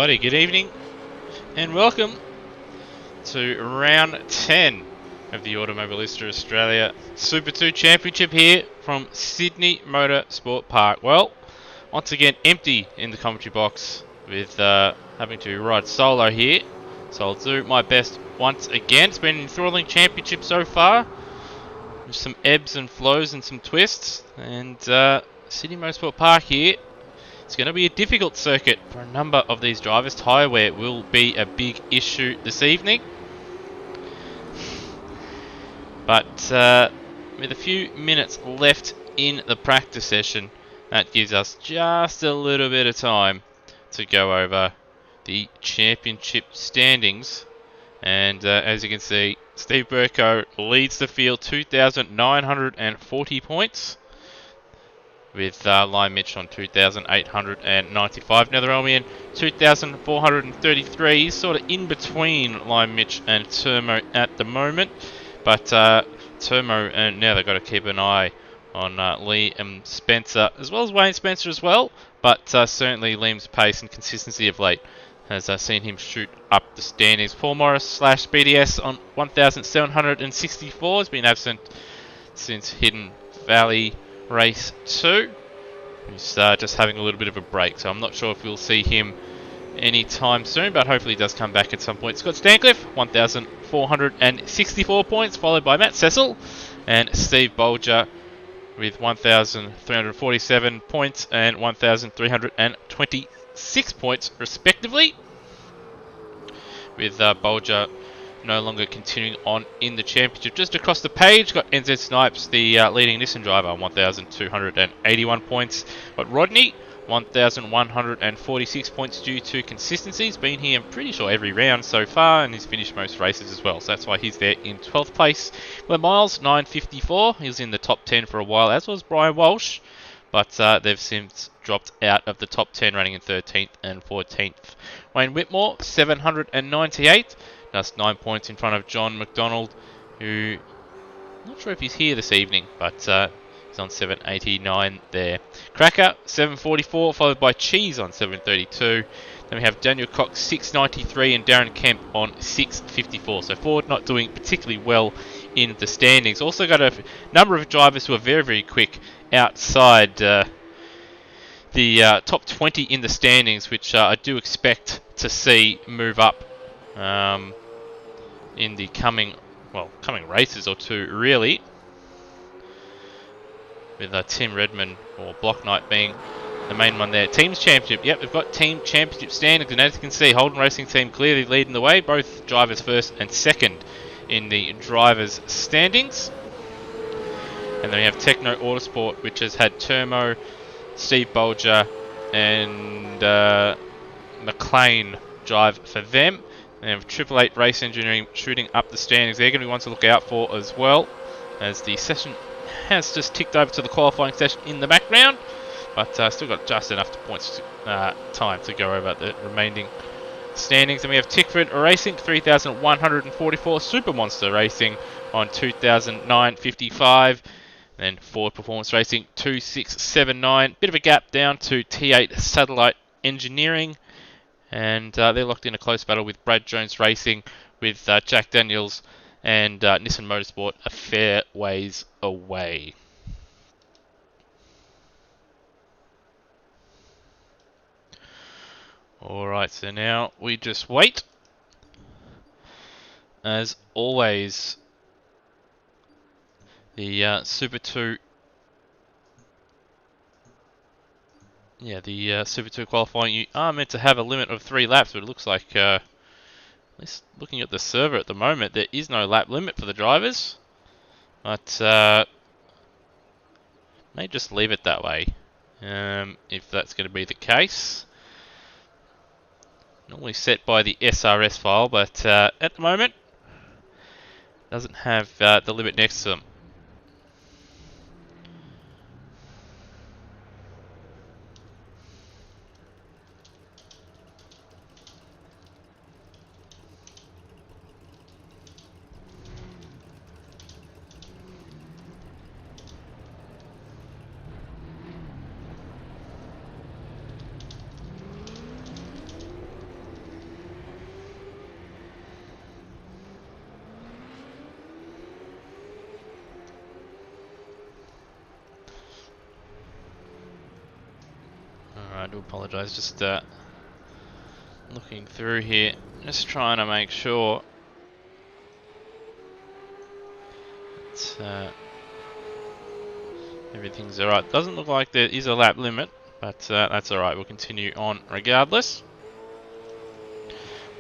everybody, good evening and welcome to round 10 of the Automobilista Australia Super 2 Championship here from Sydney Motorsport Park. Well, once again empty in the commentary box with having to ride solo here, so I'll do my best once again. It's been an enthralling championship so far with some ebbs and flows and some twists, and Sydney Motorsport Park here, it's going to be a difficult circuit for a number of these drivers. Tyre wear will be a big issue this evening. But with a few minutes left in the practice session, that gives us just a little bit of time to go over the championship standings. And as you can see, Steve Burko leads the field, 2,940 points, with Lime Mitch on 2,895. Netherelmian 2,433. He's sort of in between Lime Mitch and Termo at the moment. But Termo, and now they've got to keep an eye on Liam Spencer, as well as Wayne Spencer as well. But certainly Liam's pace and consistency of late has seen him shoot up the standings. Paul Morris / BDS on 1,764. Has been absent since Hidden Valley Race 2. He's just having a little bit of a break, so I'm not sure if we'll see him anytime soon, but hopefully he does come back at some point. Scott Stancliffe, 1,464 points, followed by Matt Cecil and Steve Bolger with 1,347 points and 1,326 points respectively, with Bolger no longer continuing on in the championship. Just across the page, got NZ Snipes, the leading Nissan driver, on 1,281 points. Got Rodney, 1,146 points due to consistency. He's been here, I'm pretty sure, every round so far, and he's finished most races as well, so that's why he's there in 12th place. Glenn Miles, 954. He was in the top 10 for a while, as was Brian Walsh, but they've since dropped out of the top 10, running in 13th and 14th. Wayne Whitmore, 798. Just 9 points in front of John McDonald, who, I'm not sure if he's here this evening, but he's on 789 there. Cracker, 744, followed by Cheese on 732. Then we have Daniel Cox, 693, and Darren Kemp on 654. So Ford not doing particularly well in the standings. Also got a number of drivers who are very, very quick outside the top 20 in the standings, which I do expect to see move up in the coming races or two, really, with Tim Redmond or Block Knight being the main one there. Teams Championship, yep, we've got Team Championship standings, and as you can see, Holden Racing Team clearly leading the way, both drivers first and second in the drivers standings. And then we have Techno Autosport, which has had Termo, Steve Bolger and McLean drive for them. And have Triple 8 Race Engineering shooting up the standings. They're going to be ones to look out for as well, as the session has just ticked over to the qualifying session in the background, but still got just enough points time to go over the remaining standings. And we have Tickford Racing, 3,144. Super Monster Racing on 2,955. Then Ford Performance Racing, 2,679. Bit of a gap down to T8 Satellite Engineering. And they're locked in a close battle with Brad Jones Racing, with Jack Daniels and Nissan Motorsport a fair ways away. Alright, so now we just wait. As always, the Super 2... Yeah, the Super 2 qualifying, you are meant to have a limit of 3 laps, but it looks like, at least looking at the server at the moment, there is no lap limit for the drivers. But, may just leave it that way, if that's going to be the case. Normally set by the SRS file, but at the moment, doesn't have the limit next to them. I do apologise, just looking through here, just trying to make sure that everything's alright. Doesn't look like there is a lap limit, but that's alright, we'll continue on regardless.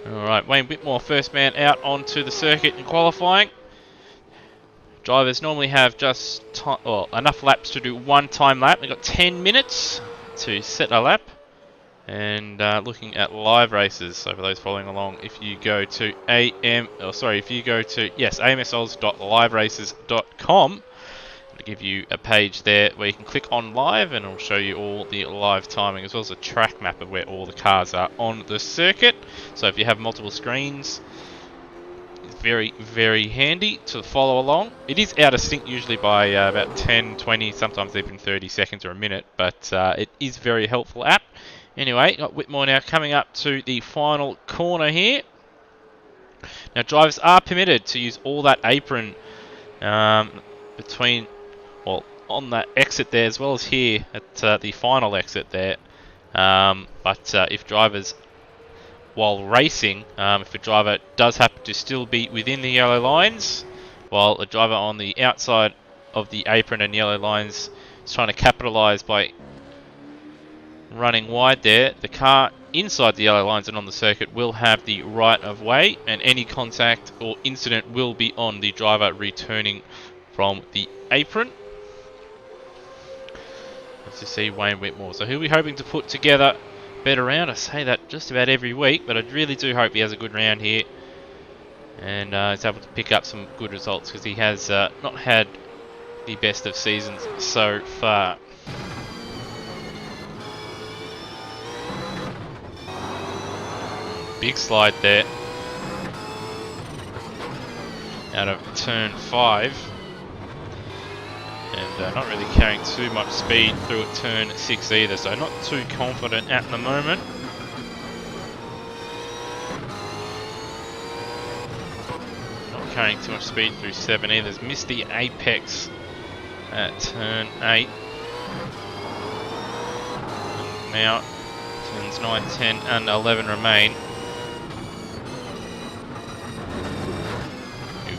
Alright, Wayne Whitmore, first man out onto the circuit in qualifying. Drivers normally have just enough laps to do one time lap. They've got 10 minutes to set a lap. And looking at live races, so for those following along, if you go to amsoz.liveraces.com, it'll give you a page there where you can click on live, and it'll show you all the live timing as well as a track map of where all the cars are on the circuit. So if you have multiple screens, it's very, very handy to follow along. It is out of sync usually by about 10, 20, sometimes even 30 seconds or a minute, but it is a very helpful app. Anyway, got Whitmore now coming up to the final corner here. Now drivers are permitted to use all that apron between, well, on that exit there as well as here at the final exit there. But if drivers, while racing, if a driver does happen to still be within the yellow lines, while a driver on the outside of the apron and yellow lines is trying to capitalise by running wide there, the car inside the yellow lines and on the circuit will have the right of way, and any contact or incident will be on the driver returning from the apron. Let's just see Wayne Whitmore. So he'll be hoping to put together a better round. I say that just about every week, but I really do hope he has a good round here and is able to pick up some good results, because he has not had the best of seasons so far. Big slide there out of turn 5, and not really carrying too much speed through at turn 6 either, so not too confident at the moment. Not carrying too much speed through 7 either. He's missed the apex at turn 8. And now turns 9, 10 and 11 remain.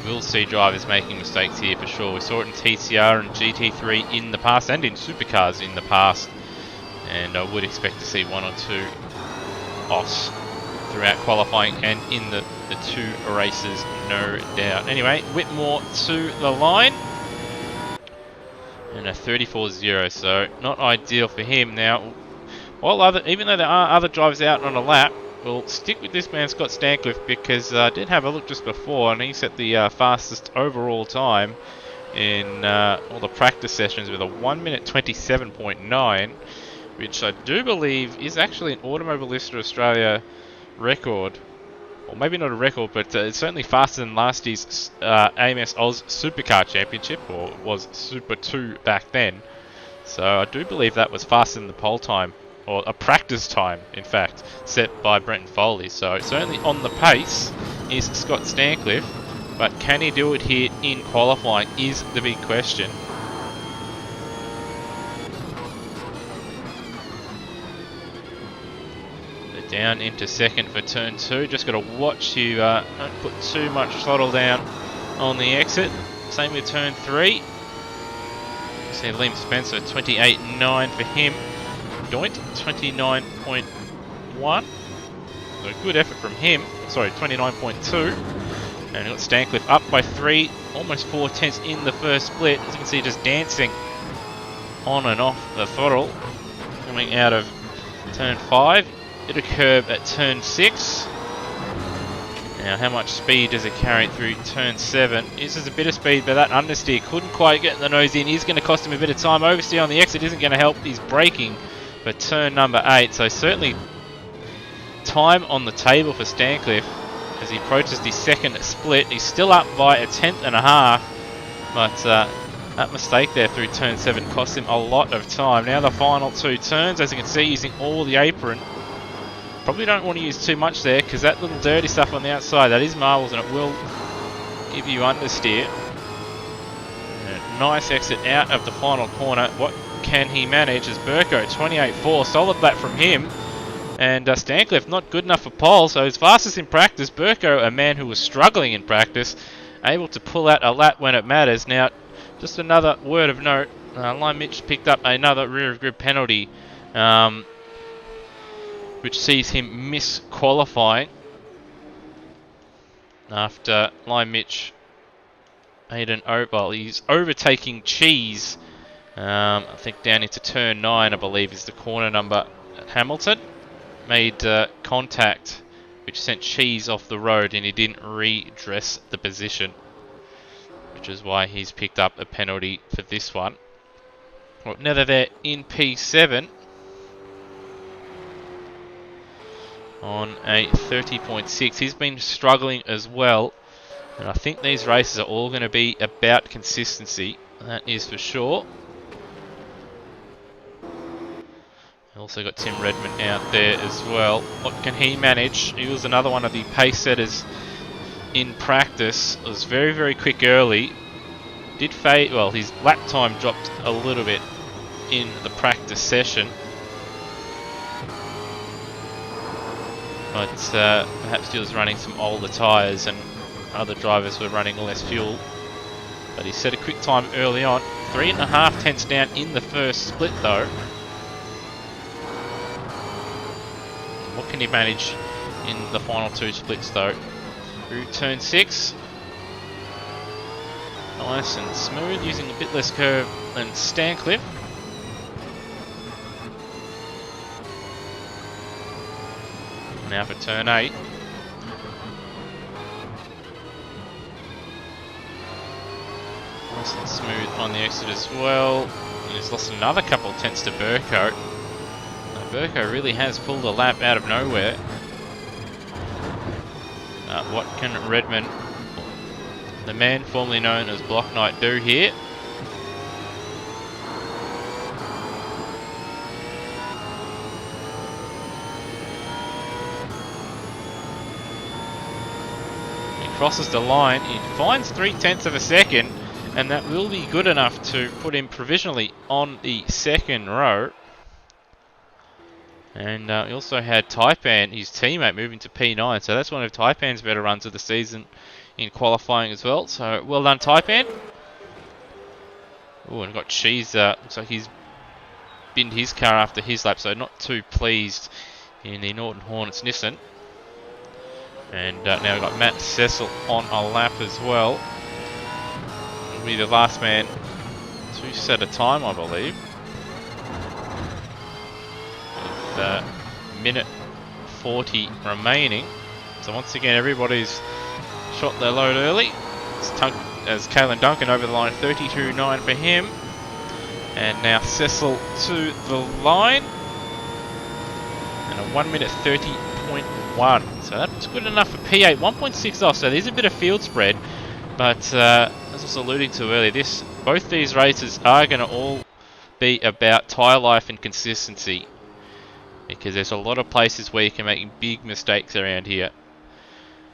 We'll see drivers making mistakes here for sure. We saw it in TCR and GT3 in the past, and in supercars in the past, and I would expect to see 1 or 2 offs throughout qualifying and in the 2 races, no doubt. Anyway, Whitmore to the line, and a 34.0, so not ideal for him. Now, even though there are other drivers out on a lap, we'll stick with this man, Scott Stancliffe, because I did have a look just before, and he set the fastest overall time in all the practice sessions with a 1 minute 27.9, which I do believe is actually an Automobilista Australia record. Or maybe not a record, but it's certainly faster than last year's AMSOZ Supercar Championship, or was Super 2 back then. So I do believe that was faster than the pole time, or a practice time, in fact, set by Brenton Foley. So certainly on the pace is Scott Stancliffe, but can he do it here in qualifying is the big question. So down into second for turn 2. Just got to watch you don't put too much throttle down on the exit. Same with turn 3. You see Liam Spencer, 28.9 for him. Doint, 29.1. So good effort from him. Sorry, 29.2. And got Stancliffe up by 3, almost 4 tenths in the first split. As you can see, just dancing on and off the throttle. Coming out of turn 5. Hit a curb at turn 6. Now, how much speed does it carry through turn 7? Uses a bit of speed, but that understeer couldn't quite get the nose in. Is going to cost him a bit of time. Oversteer on the exit isn't going to help. He's braking for turn number 8. So certainly time on the table for Stancliffe as he approaches the second split. He's still up by 1.5 tenths, but that mistake there through turn 7 cost him a lot of time. Now the final 2 turns, as you can see, using all the apron. Probably don't want to use too much there, because that little dirty stuff on the outside, that is marbles, and it will give you understeer. And a nice exit out of the final corner. What can he manage as Burko, 28.4, solid lap from him. And Stancliffe not good enough for pole, so as fast as in practice, Burko, a man who was struggling in practice, able to pull out a lap when it matters. Now, just another word of note, Lime Mitch picked up another rear of grid penalty, which sees him miss qualifying after Lime Mitch made he's overtaking Cheese. I think down into turn 9, I believe, is the corner number at Hamilton. Made contact, which sent Cheese off the road, and he didn't redress the position, which is why he's picked up a penalty for this one. Well, now that they're in P7 on a 30.6, he's been struggling as well. And I think these races are all going to be about consistency. That is for sure. Also got Tim Redmond out there as well. What can he manage? He was another one of the pace setters in practice. It was very, very quick early. Did fade. Well, his lap time dropped a little bit in the practice session. But perhaps he was running some older tyres and other drivers were running less fuel. But he set a quick time early on. 3.5 tenths down in the first split though. What can he manage in the final 2 splits though? Through turn 6. Nice and smooth, using a bit less curve than Stancliffe. Now for turn 8. Nice and smooth on the exit as well. And he's lost another couple of tenths to Burko. Burko really has pulled a lap out of nowhere. What can Redmond, the man formerly known as Block Knight, do here? He crosses the line, he finds 0.3 of a second, and that will be good enough to put him provisionally on the second row. And he also had Taipan, his teammate, moving to P9. So that's one of Taipan's better runs of the season in qualifying as well. So well done, Taipan. Oh, and got Cheese. Looks like he's binned his car after his lap. So not too pleased in the Norton Hornets Nissan. And now we've got Matt Cecil on a lap as well. He'll be the last man to set a time, I believe. Minute 40 remaining. So once again, everybody's shot their load early. As Kalen Duncan over the line, 32.9 for him. And now Cecil to the line. And a 1 minute 30.1. So that's good enough for P8. 1.6 off, so there's a bit of field spread. But as I was alluding to earlier, both these races are going to all be about tyre life and consistency. Because there's a lot of places where you can make big mistakes around here.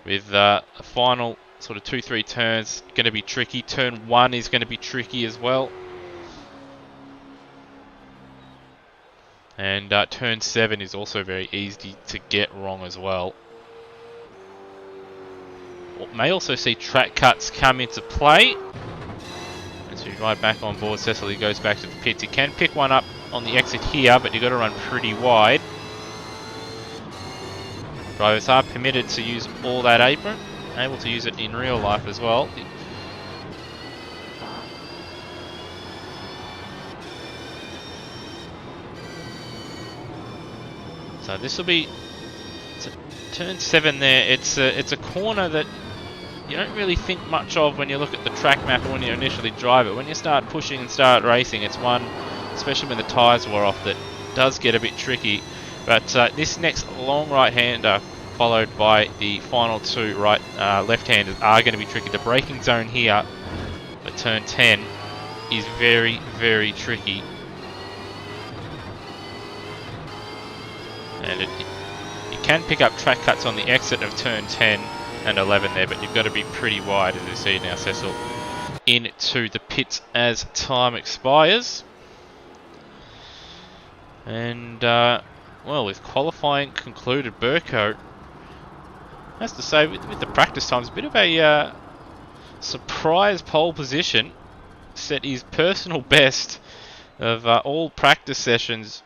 With the final sort of 2-3 turns going to be tricky. Turn 1 is going to be tricky as well. And turn 7 is also very easy to get wrong as well. We may also see track cuts come into play. And so you ride back on board. Cecily goes back to the pits. He can pick one up on the exit here, but you've got to run pretty wide. Drivers are permitted to use all that apron, able to use it in real life as well. So this will be turn 7 there. It's a corner that you don't really think much of when you look at the track map or when you initially drive it. When you start pushing and start racing, it's one, especially when the tyres wore off, that does get a bit tricky. But this next long right-hander, followed by the final 2 left-handers, are going to be tricky. The braking zone here for turn 10 is very, very tricky. And you can pick up track cuts on the exit of turn 10 and 11 there, but you've got to be pretty wide, as you see now. Cecil into the pits as time expires. And, well, with qualifying concluded, Burko has to say, with the practice times, a bit of a surprise pole position. Set his personal best of all practice sessions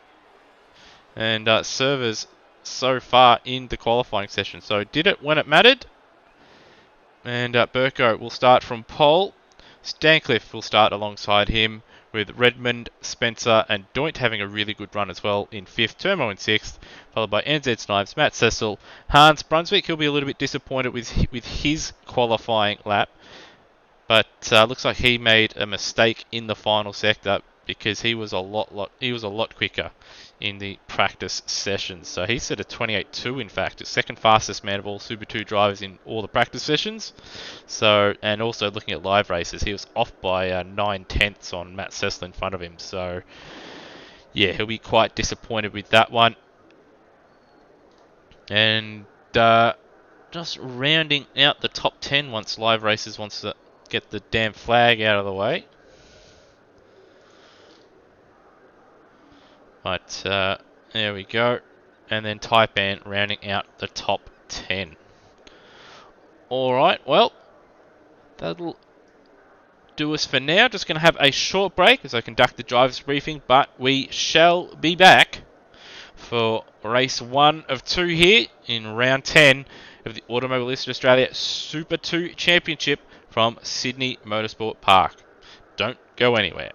and servers so far in the qualifying session. So did it when it mattered. And Burko will start from pole. Stancliffe will start alongside him, with Redmond, Spencer and Doint having a really good run as well in 5th, Turmo in 6th, followed by NZ Snipes, Matt Cecil, Hans Brunswick. He'll be a little bit disappointed with his qualifying lap, but looks like he made a mistake in the final sector because he was a lot quicker in the practice sessions. So he set a 28.2 in fact, the second fastest man of all Super 2 drivers in all the practice sessions. So, and also looking at live races, he was off by 9/10 on Matt Cecil in front of him. So yeah, he'll be quite disappointed with that one. And just rounding out the top 10 once live races wants to get the damn flag out of the way. But there we go. And then Taipan rounding out the top 10. Alright, well, that'll do us for now. Just going to have a short break as I conduct the driver's briefing, but we shall be back for race 1 of 2 here in round 10 of the Automobilist Australia Super 2 Championship from Sydney Motorsport Park. Don't go anywhere.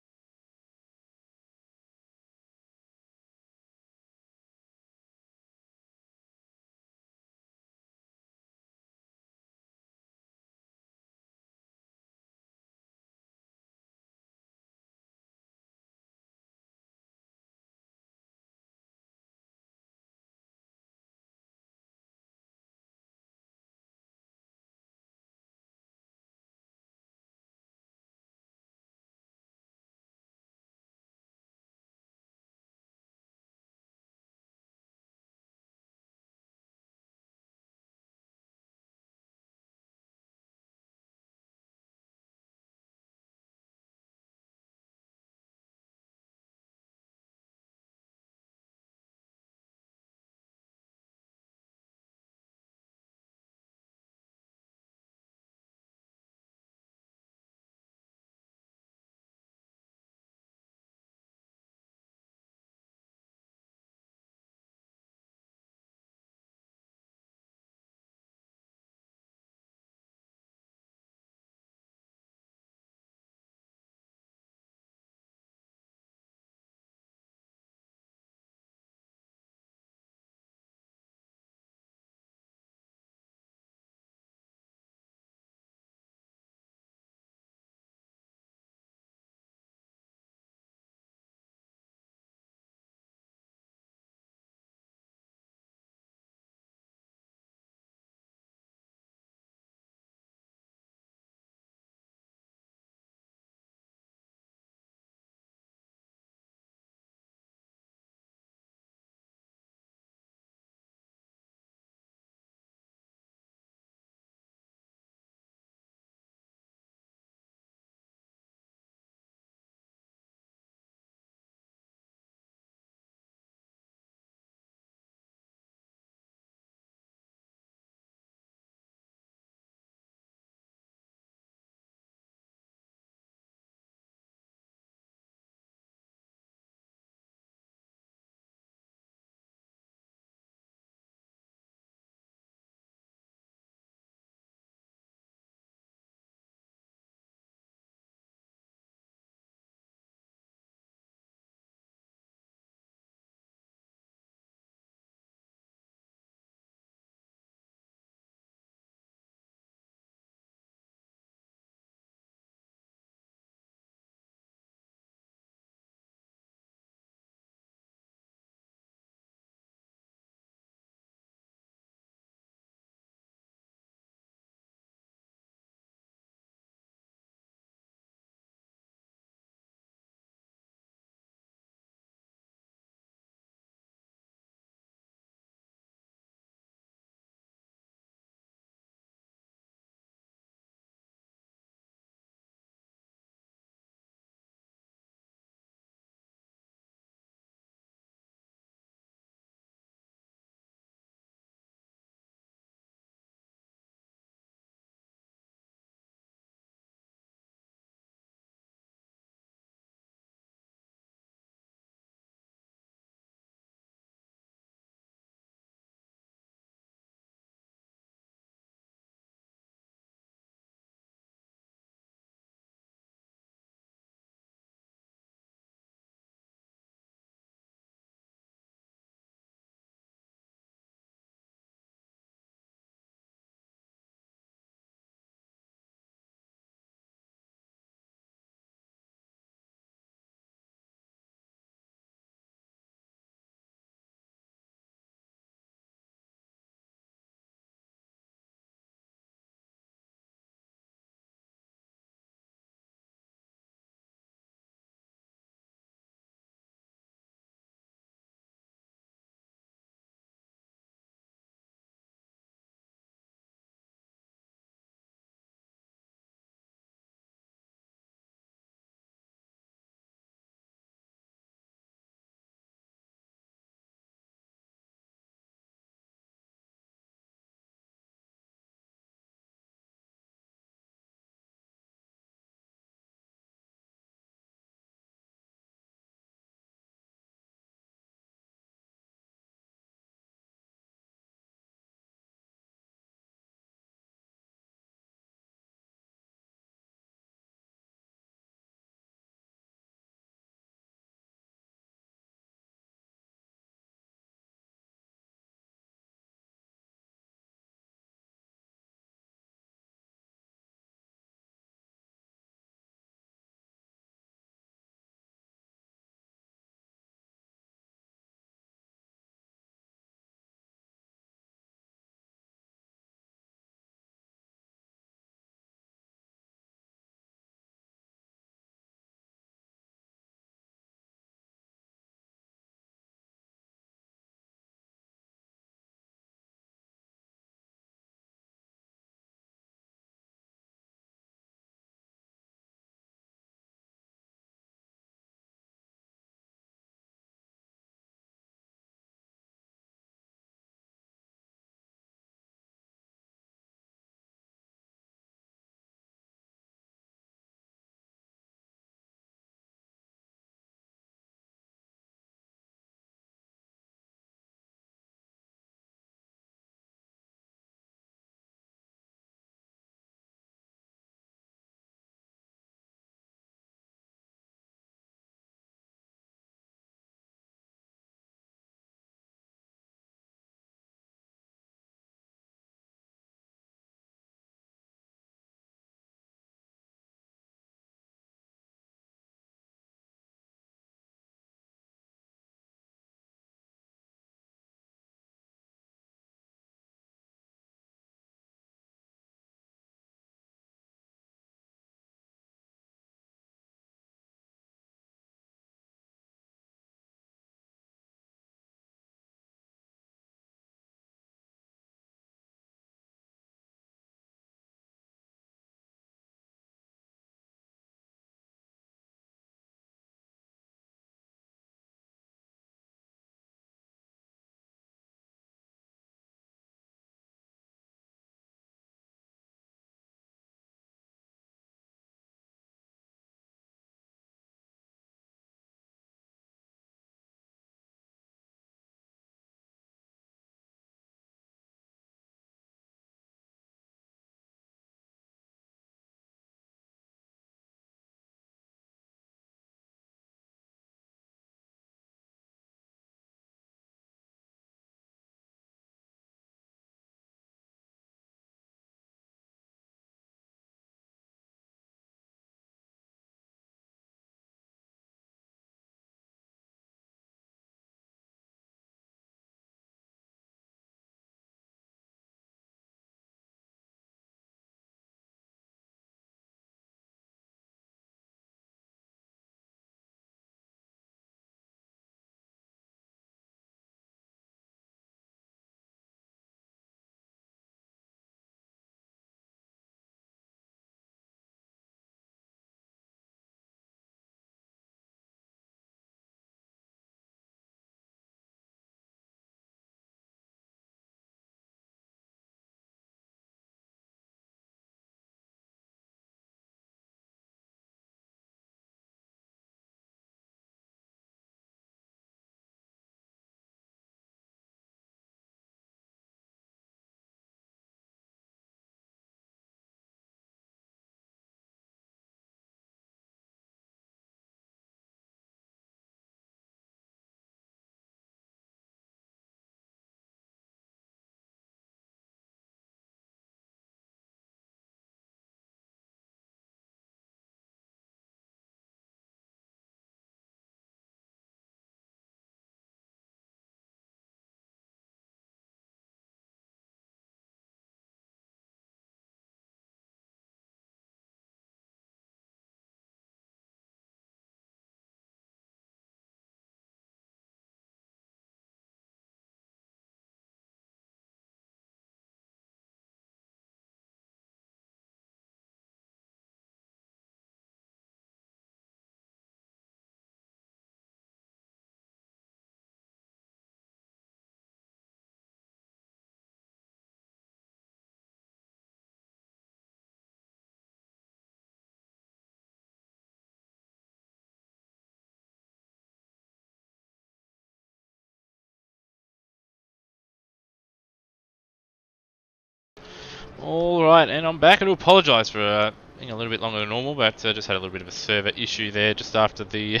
Alright, and I'm back. I do apologise for being a little bit longer than normal, but just had a little bit of a server issue there just after the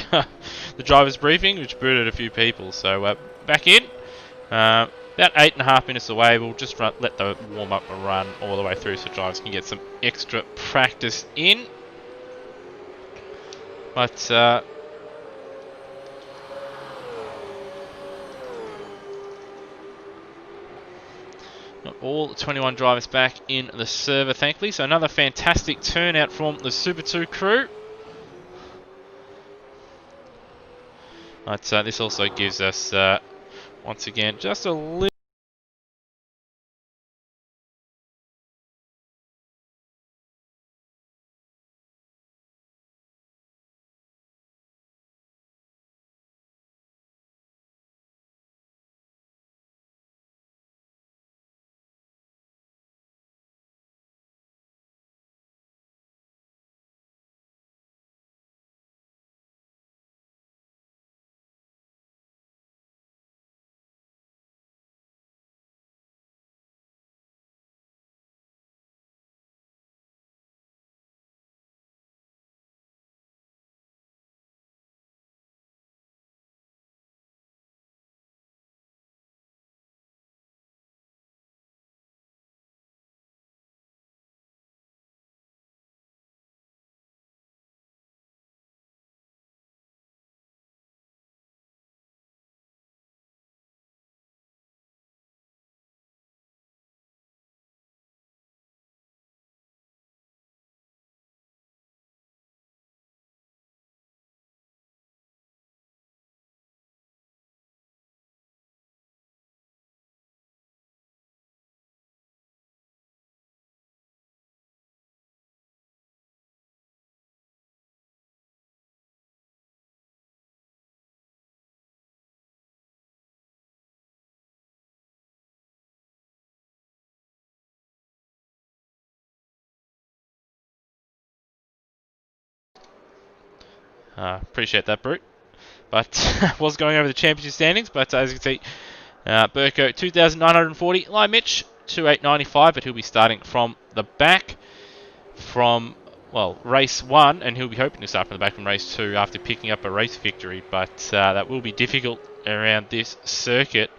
the driver's briefing, which booted a few people. So back in. About 8.5 minutes away. We'll just let the warm-up run all the way through so drivers can get some extra practice in. But all 21 drivers back in the server, thankfully. So another fantastic turnout from the Super 2 crew. But this also gives us, once again, just a little... appreciate that, Brute. But was going over the championship standings, but as you can see, Burko 2,940, Lie Mitch 2,895, but he'll be starting from the back from, well, race 1, and he'll be hoping to start from the back from race 2 after picking up a race victory, but that will be difficult around this circuit.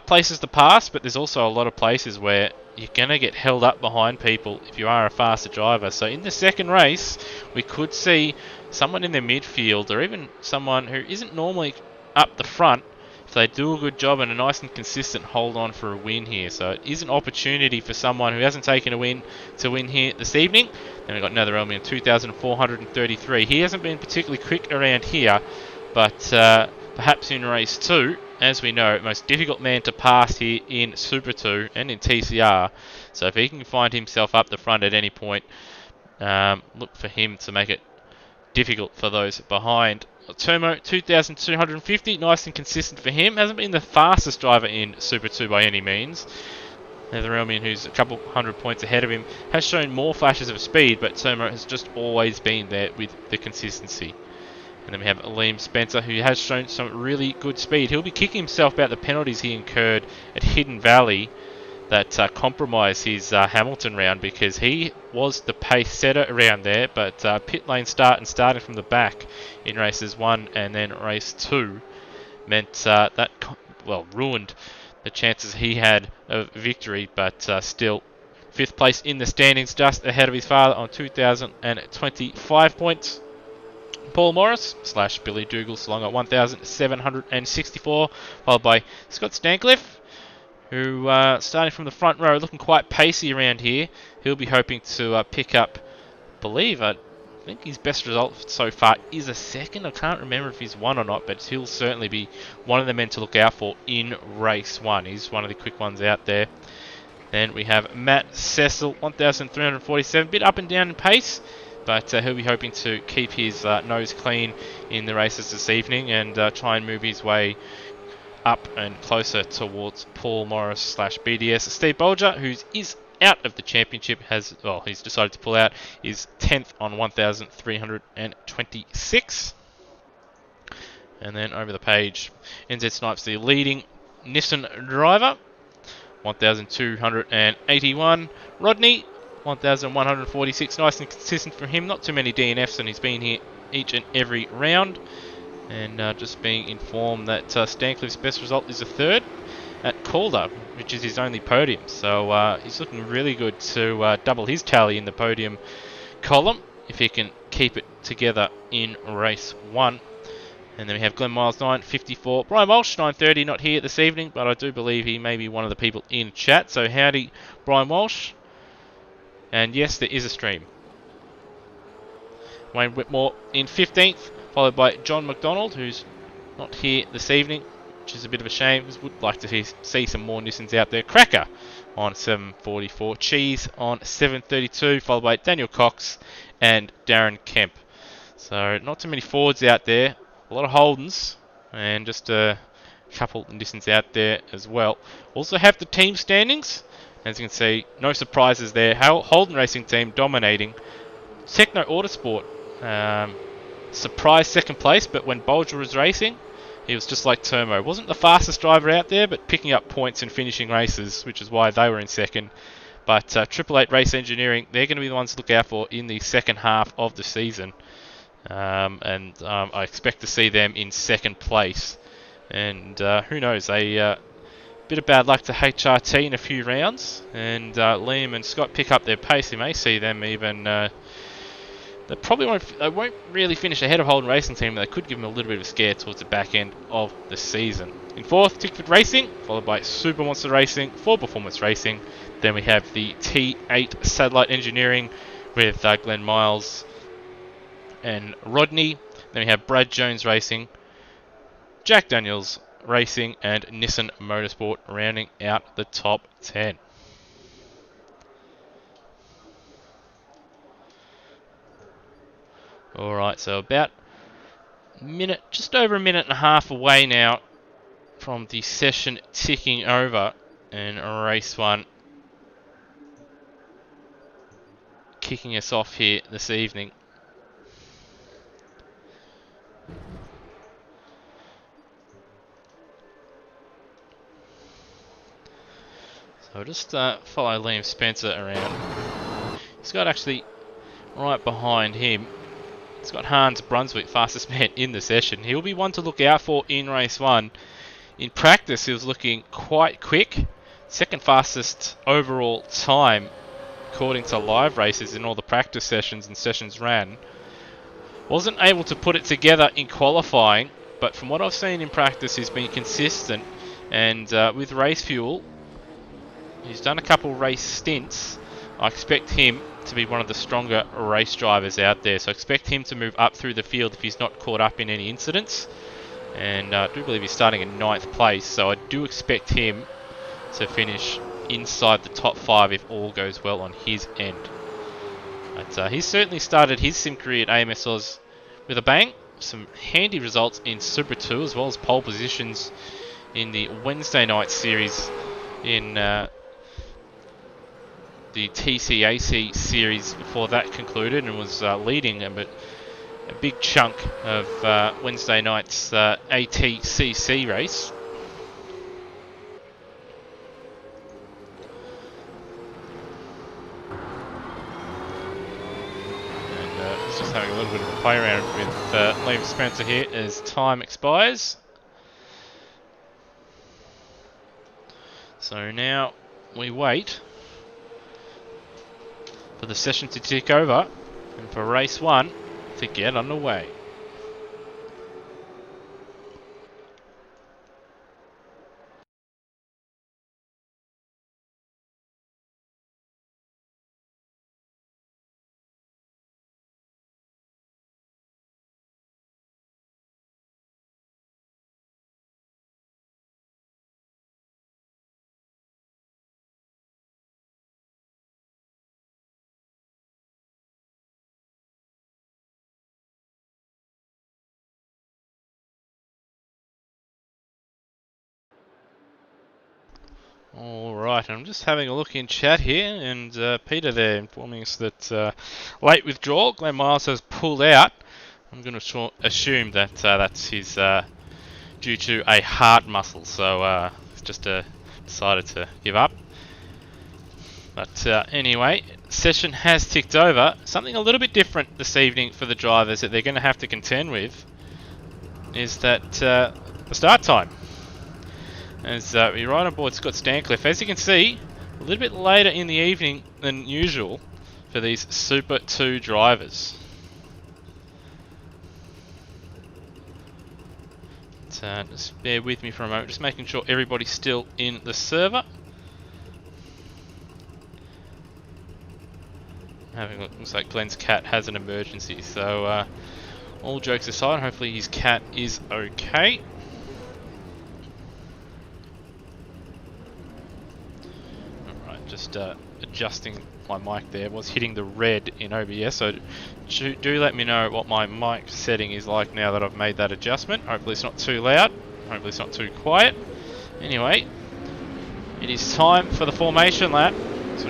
Places to pass, but there's also a lot of places where you're going to get held up behind people if you are a faster driver. So in the second race, we could see someone in the midfield, or even someone who isn't normally up the front, if they do a good job and a nice and consistent hold on for a win here. So it is an opportunity for someone who hasn't taken a win to win here this evening. Then we've got another Elmian 2,433. He hasn't been particularly quick around here, but perhaps in race 2, as we know, most difficult man to pass here in Super 2 and in TCR. So if he can find himself up the front at any point, look for him to make it difficult for those behind. Termo 2,250, nice and consistent for him. Hasn't been the fastest driver in Super 2 by any means. Netherelmian, who's a couple hundred points ahead of him, has shown more flashes of speed, but Termo has just always been there with the consistency. And then we have Liam Spencer, who has shown some really good speed. He'll be kicking himself about the penalties he incurred at Hidden Valley that compromised his Hamilton round, because he was the pace setter around there, but pit lane start and starting from the back in races 1 and then race 2 meant that ruined the chances he had of victory, but still 5th place in the standings, just ahead of his father on 2,025 points. Paul Morris / Billy Douglas along at 1,764, followed by Scott Stancliffe, who starting from the front row, looking quite pacey around here. He'll be hoping to pick up, I think his best result so far is a second. I can't remember if he's won or not, but he'll certainly be one of the men to look out for in race 1. He's one of the quick ones out there. Then we have Matt Cecil, 1,347, bit up and down in pace, but he'll be hoping to keep his nose clean in the races this evening and try and move his way up and closer towards Paul Morris / BDS. Steve Bolger, who is out of the championship, he's decided to pull out, is 10th on 1,326. And then over the page, NZ Snipes, the leading Nissan driver, 1,281. Rodney, 1,146. Nice and consistent from him. Not too many DNFs, and he's been here each and every round. And just being informed that Stancliffe's best result is a third at Calder, which is his only podium. So he's looking really good to double his tally in the podium column if he can keep it together in race 1. And then we have Glenn Miles 954. Brian Walsh 930, not here this evening, but I do believe he may be one of the people in chat. So howdy, Brian Walsh. And yes, there is a stream. Wayne Whitmore in 15th, followed by John McDonald, who's not here this evening, which is a bit of a shame. Would like to see some more Nissans out there. Cracker on 744. Cheese on 732, followed by Daniel Cox and Darren Kemp. So not too many Fords out there. A lot of Holdens, and just a couple of Nissans out there as well. Also have the team standings. As you can see, no surprises there. Holden Racing Team dominating. Techno Autosport, surprise second place, but when Bolger was racing, he was just like Turmo. Wasn't the fastest driver out there, but picking up points and finishing races, which is why they were in second. But Triple Eight Race Engineering, they're going to be the ones to look out for in the second half of the season. I expect to see them in second place. And who knows, a bit of bad luck to HRT in a few rounds. And Liam and Scott pick up their pace. You may see them even... they won't really finish ahead of Holden Racing Team, but they could give them a little bit of a scare towards the back end of the season. In 4th, Tickford Racing, followed by Super Monster Racing, Ford Performance Racing. Then we have the T8 Satellite Engineering with Glenn Miles and Rodney. Then we have Brad Jones Racing, Jack Daniels Racing, and Nissan Motorsport rounding out the top 10. Alright, so about just over a minute and a half away now from the session ticking over, and race 1 kicking us off here this evening. So I'll just follow Liam Spencer around. He's got actually right behind him, he's got Hans Brunswick, fastest man in the session. He'll be one to look out for in race 1. In practice, he was looking quite quick. Second fastest overall time, according to live races in all the practice sessions and sessions ran. Wasn't able to put it together in qualifying, but from what I've seen in practice, he's been consistent. And with race fuel, he's done a couple race stints. I expect him to be one of the stronger race drivers out there. So I expect him to move up through the field if he's not caught up in any incidents. And I do believe he's starting in 9th place. So I do expect him to finish inside the top 5 if all goes well on his end. But he's certainly started his sim career at AMSOZ with a bang. Some handy results in Super 2 as well as pole positions in the Wednesday night series in the TCAC series before that concluded, and was leading a big chunk of Wednesday night's ATCC race. And just having a little bit of a play around with Liam Spencer here as time expires. So now we wait for the session to tick over and for race 1 to get underway. Alright, I'm just having a look in chat here, and Peter there informing us that late withdrawal, Glenn Miles has pulled out. I'm going to assume that that's his due to a heart muscle, so it's just a decided to give up. But anyway, session has ticked over. Something a little bit different this evening for the drivers that they're going to have to contend with is that the start time. As we ride on board Scott Stancliffe, as you can see, a little bit later in the evening than usual for these Super 2 drivers. Just bear with me for a moment, just making sure everybody's still in the server. Having a look, looks like Glenn's cat has an emergency, so all jokes aside, hopefully his cat is okay. Alright, just adjusting my mic there. Was hitting the red in OBS, so do let me know what my mic setting is like now that I've made that adjustment. Hopefully it's not too loud, hopefully it's not too quiet. Anyway, it is time for the formation lap. So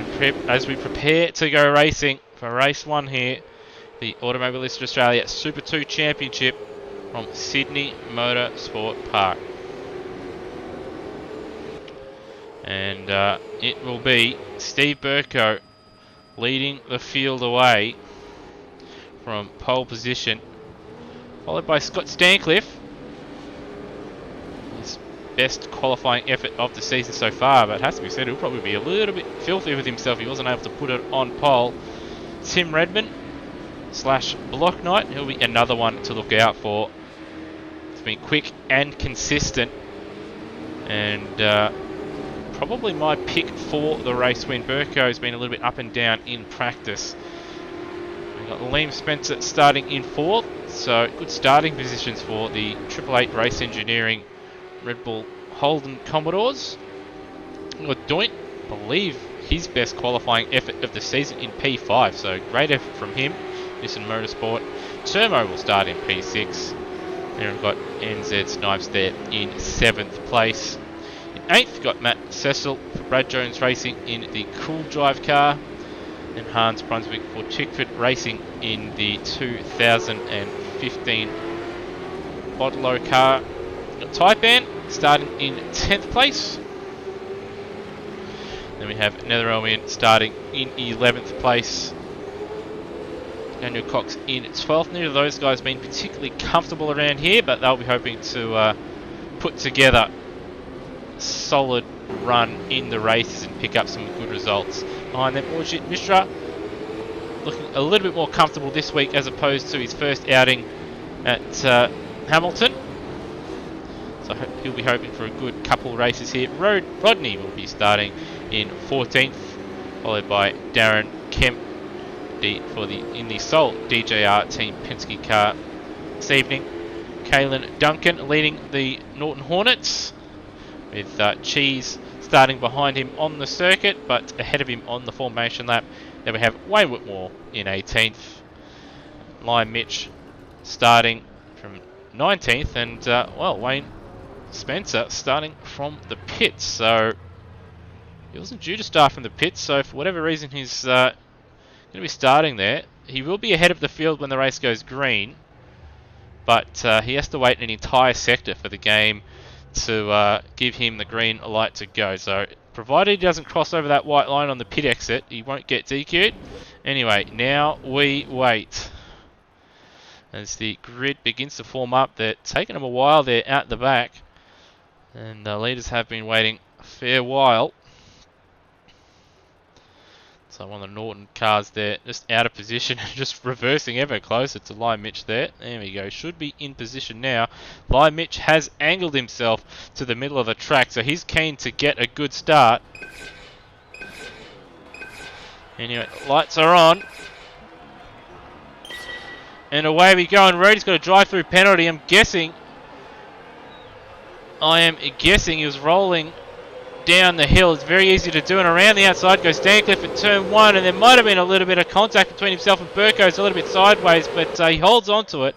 as we prepare to go racing for race 1 here, the Automobilist Australia Super 2 Championship from Sydney Motorsport Park. And it will be Steve Burko leading the field away from pole position, followed by Scott Stancliffe. Best qualifying effort of the season so far, but it has to be said, he'll probably be a little bit filthy with himself. He wasn't able to put it on pole. Tim Redman / Block Knight, he'll be another one to look out for. It's been quick and consistent, and probably my pick for the race win. Burko's been a little bit up and down in practice. We've got Liam Spencer starting in 4th, so good starting positions for the 888 Race Engineering Red Bull Holden Commodores. Doint, I believe his best qualifying effort of the season in P5, so great effort from him. Nissan Motorsport. Turmo will start in P6. Then we've got NZ Snipes there in 7th place. In 8th, we've got Matt Cecil for Brad Jones Racing in the Cool Drive car. And Hans Brunswick for Chickford Racing in the 2015 Bodlow car. Taipan starting in 10th place. Then we have Netherelmian starting in 11th place. Daniel Cox in 12th. Neither of those guys been particularly comfortable around here, but they'll be hoping to put together a solid run in the races and pick up some good results. Behind them, Orjit Mishra looking a little bit more comfortable this week as opposed to his first outing at Hamilton. So he'll be hoping for a good couple of races here. Rodney will be starting in 14th, followed by Darren Kemp in the sole DJR Team Penske car this evening. Kalen Duncan leading the Norton Hornets, with Cheese starting behind him on the circuit, but ahead of him on the formation lap. Then we have Wayne Whitmore in 18th. Lion Mitch starting from 19th, and well, Wayne Spencer starting from the pits, so he wasn't due to start from the pits, so for whatever reason he's going to be starting there. He will be ahead of the field when the race goes green, but he has to wait an entire sector for the game to give him the green light to go. So provided he doesn't cross over that white line on the pit exit, he won't get DQ'd. Anyway, now we wait as the grid begins to form up. They're taking them a while there out the back, and the leaders have been waiting a fair while. So one of the Norton cars there just out of position, just reversing ever closer to Lion Mitch there. There we go, should be in position now. Lion Mitch has angled himself to the middle of the track, so he's keen to get a good start. Anyway, lights are on. And away we go, and Rody's got a drive-through penalty. I am guessing he was rolling down the hill. It's very easy to do, and around the outside goes Stancliffe at turn 1, and there might have been a little bit of contact between himself and Burko. It's a little bit sideways, but he holds on to it,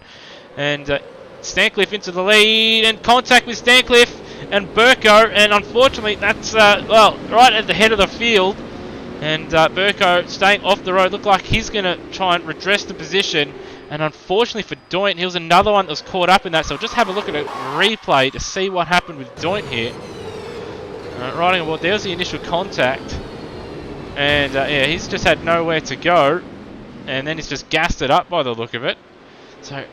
and Stancliffe into the lead, and contact with Stancliffe and Burko, and unfortunately that's well, right at the head of the field, and Burko staying off the road. Looked like he's going to try and redress the position, and unfortunately for Doint, he was another one that was caught up in that. So we'll just have a look at a replay to see what happened with Doint here. riding aboard. There's the initial contact. And yeah, he's just had nowhere to go. And then he's just gassed it up by the look of it. So,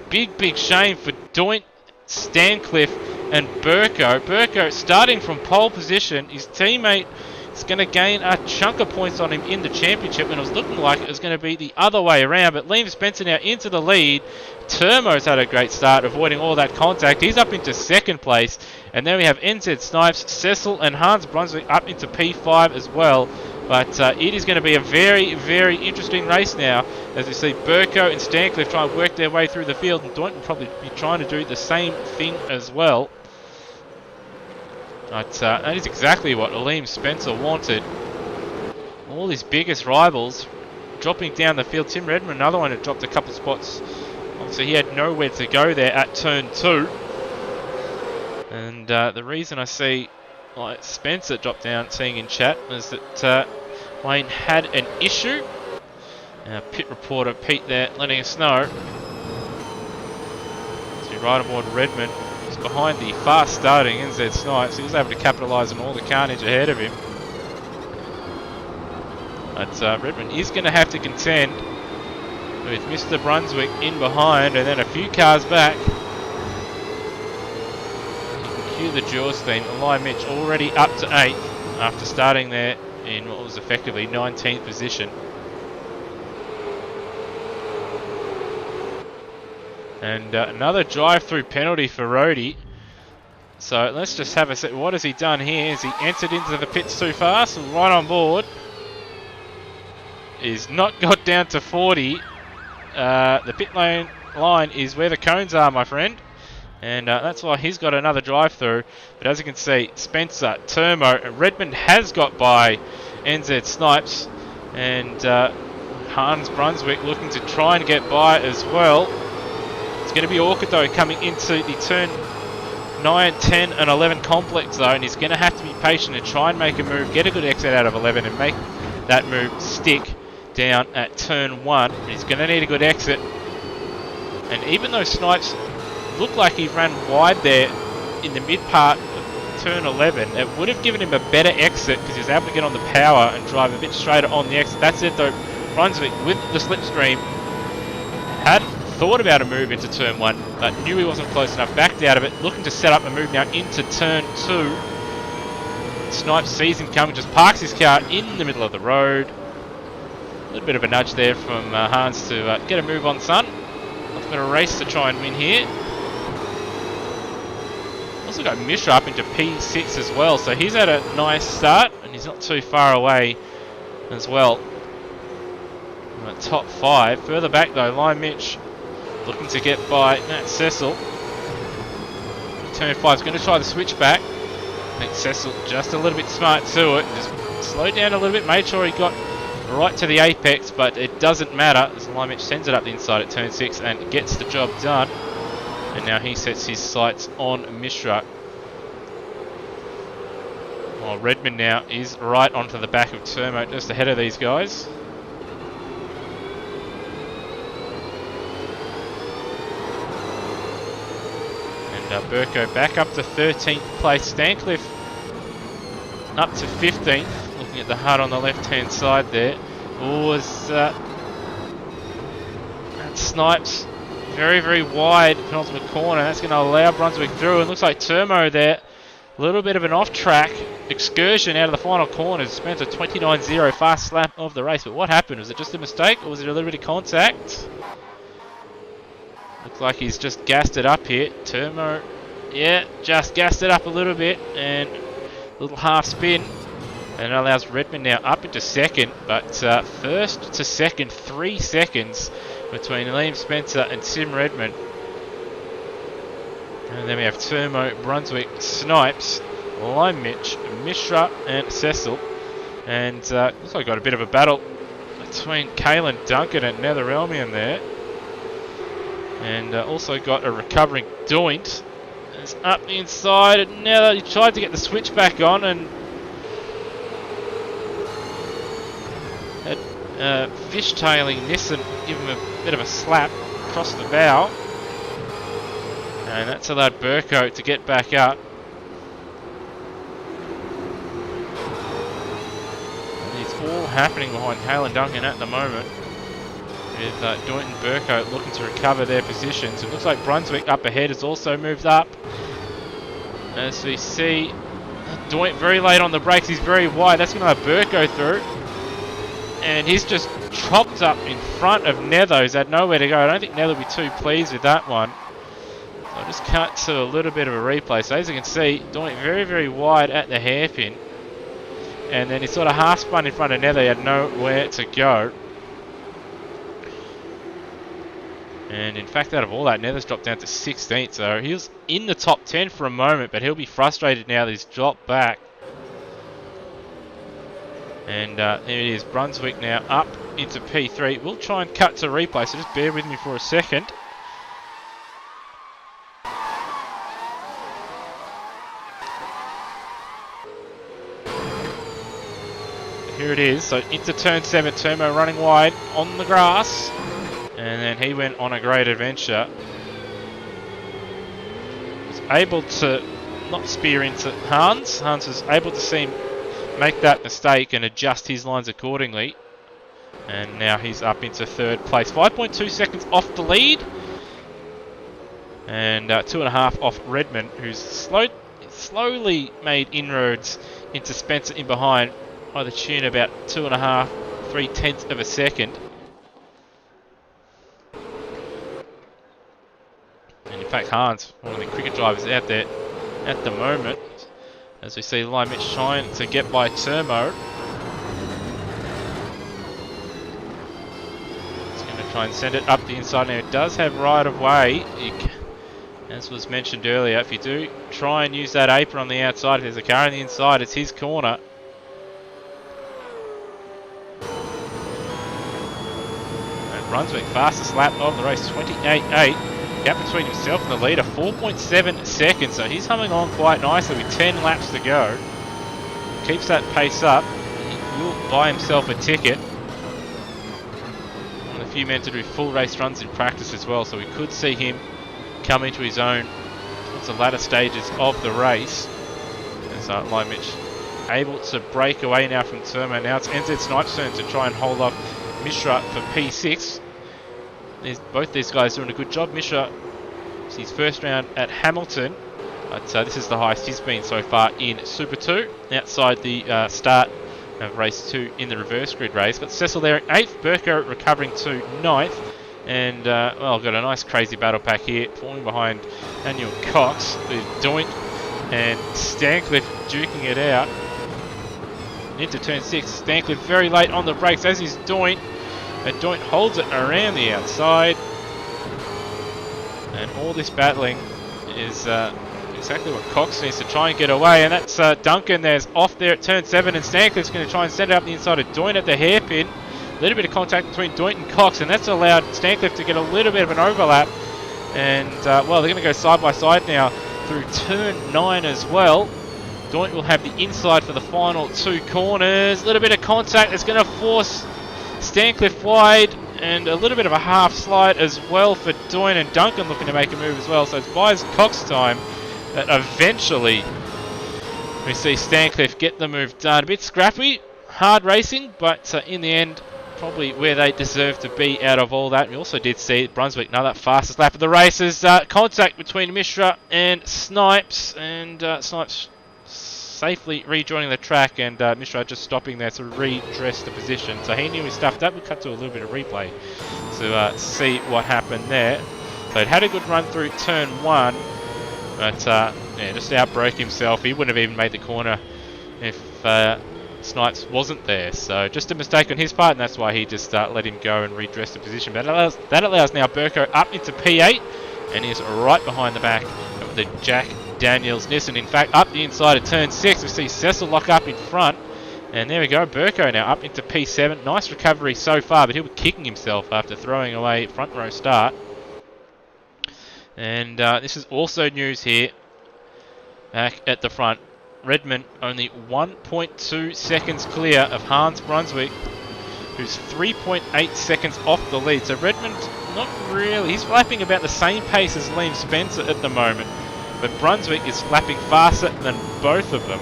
big shame for Doint, Stancliffe and Burko. Burko starting from pole position. His teammate is going to gain a chunk of points on him in the championship, and it was looking like it was going to be the other way around. But Liam Spencer now into the lead. Turmo's had a great start, avoiding all that contact. He's up into second place. And then we have NZ Snipes, Cecil and Hans Brunswick up into P5 as well. But it is going to be a very interesting race now, as we see Burko and Stancliffe try and work their way through the field, and Doint will probably be trying to do the same thing as well. But that is exactly what Liam Spencer wanted. All his biggest rivals dropping down the field. Tim Redmond, another one, had dropped a couple spots. Obviously he had nowhere to go there at turn 2. And the reason I see Spencer dropped down, seeing in chat, is that Wayne had an issue. Pit reporter Pete there letting us know. So right aboard Redmond was behind the fast starting NZ Snipes. He was able to capitalise on all the carnage ahead of him. But Redmond is going to have to contend with Mr. Brunswick in behind, and then a few cars back. The Jaws team, Eli Mitch already up to 8th after starting there in what was effectively 19th position. And another drive-through penalty for Rhodey. So let's just have a see. What has he done here? Has he entered into the pits too fast? Right on board. He's not got down to 40. The pit lane line is where the cones are, my friend. And that's why he's got another drive-through. But as you can see, Spencer, Turmo, and Redmond has got by NZ Snipes. And Hans Brunswick looking to try and get by as well. It's going to be awkward though coming into the turn 9, 10 and 11 complex zone. He's going to have to be patient and try and make a move, get a good exit out of 11 and make that move stick down at turn 1. He's going to need a good exit. And even though Snipes looked like he ran wide there in the mid part of turn 11, it would have given him a better exit because he was able to get on the power and drive a bit straighter on the exit. That's it though. Brunswick with the slipstream had thought about a move into turn 1 but knew he wasn't close enough, backed out of it, looking to set up a move now into turn 2. Snipes sees him coming, just parks his car in the middle of the road. A little bit of a nudge there from Hans to get a move on, son. I've got a race to try and win here. Also got Mishra up into P6 as well, so he's had a nice start and he's not too far away as well. Top 5. Further back though, Lime Mitch looking to get by Nat Cecil. Turn 5 is going to try the switch back. I think Cecil just a little bit smart to it. Just slowed down a little bit, made sure he got right to the apex, but it doesn't matter as Lime Mitch sends it up the inside at turn 6 and gets the job done. And now he sets his sights on Mishra. While Redmond now is right onto the back of Turmo, just ahead of these guys. And Burko back up to 13th place. Stancliffe up to 15th. Looking at the HUD on the left-hand side there. Was Snipes very wide penultimate corner. That's going to allow Brunswick through. And looks like Turmo there. A little bit of an off-track excursion out of the final corners. Spencer 29.0, fast lap of the race. But what happened? Was it just a mistake or was it a little bit of contact? Looks like he's just gassed it up here. Turmo, yeah, just gassed it up a little bit and a little half spin. And it allows Redmond now up into second. But first to second, 3 seconds between Liam Spencer and Tim Redmond. And then we have Turmo, Brunswick, Snipes, Lime Mitch, Mishra and Cecil. And looks like we got a bit of a battle between Kalen Duncan and Netherelmian there. And also got a recovering Doint. It's up the inside and now he tried to get the switch back on and had fishtailing Nissen give him a bit of a slap across the bow. And that's allowed Burko to get back up. all happening behind Hale and Duncan at the moment, with Doint and Burko looking to recover their positions. It looks like Brunswick up ahead has also moved up. As we see, Doint very late on the brakes, he's very wide. That's going to have Burko through. And he's just chopped up in front of Netho. He's had nowhere to go. I don't think Netho will be too pleased with that one. So I'll just cut to a little bit of a replay. So as you can see, Doint very, very wide at the hairpin. And then he sort of half spun in front of Netho. He had nowhere to go. And in fact, out of all that, Nether's dropped down to 16th. So he was in the top 10 for a moment, but he'll be frustrated now that he's dropped back. And there it is, Brunswick now up into P3. We'll try and cut to replay, so just bear with me for a second. Here it is, so into turn 7, Turmo running wide on the grass. And then he went on a great adventure. Was able to not spear into Hans. Hans was able to see him make that mistake and adjust his lines accordingly. And now he's up into 3rd place. 5.2 seconds off the lead. And 2.5 off Redmond, who's slowly made inroads into Spencer in behind by the tune about 2.5, 3/10 of a second. And in fact, Hans, one of the quicker drivers out there at the moment. As we see Line Mitch trying to get by Turmo. He's going to try and send it up the inside. Now it does have right of way. As was mentioned earlier, if you do try and use that apron on the outside, if there's a car on the inside, it's his corner. And Brunswick, fastest lap of the race, 28.8. Gap between himself and the leader, 4.7 seconds, so he's humming on quite nicely with 10 laps to go. Keeps that pace up, he will buy himself a ticket. One of the few men to do full race runs in practice as well, so we could see him come into his own towards the latter stages of the race. As Line Mitch able to break away now from Turmo. Now it's NZ Snipe's turn to try and hold off Mishra for P6. Both these guys doing a good job. Mishra, it's his first round at Hamilton, but this is the highest he's been so far in Super 2, outside the start of race 2 in the reverse grid race. But Cecil there in 8th, Burko recovering to 9th, and well, got a nice crazy battle pack here, falling behind Daniel Cox with Doint and Stancliffe duking it out. Into turn 6, Stancliffe very late on the brakes, as is Doint. And Doint holds it around the outside. And all this battling is exactly what Cox needs to try and get away. And that's Duncan there's off there at turn 7. And Stancliffe's going to try and send it up the inside of Doint at the hairpin. A little bit of contact between Doint and Cox. And that's allowed Stancliffe to get a little bit of an overlap. And well, they're going to go side by side now through turn 9 as well. Doint will have the inside for the final 2 corners. A little bit of contact that's going to force Stancliffe wide, and a little bit of a half slide as well for Doint, and Duncan looking to make a move as well. So it buys Cox time, but eventually we see Stancliffe get the move done. A bit scrappy, hard racing, but in the end, probably where they deserve to be out of all that. We also did see Brunswick, another fastest lap of the races. Contact between Mishra and Snipes, and Snipes safely rejoining the track, and Mishra just stopping there to redress the position. So he knew he stuffed up. We'll cut to a little bit of replay to see what happened there. So it had a good run through turn 1, but yeah, just outbroke himself. He wouldn't have even made the corner if Snipes wasn't there. So just a mistake on his part, and that's why he just let him go and redress the position. But that allows now Burko up into P8, and he's right behind the back of the Jack Daniels Nissan. In fact, up the inside of turn 6, we see Cecil lock up in front. And there we go, Burko now up into P7. Nice recovery so far, but he'll be kicking himself after throwing away front row start. And this is also news here. Back at the front, Redmond only 1.2 seconds clear of Hans Brunswick, who's 3.8 seconds off the lead. So Redmond, not really, he's lapping about the same pace as Liam Spencer at the moment. But Brunswick is lapping faster than both of them.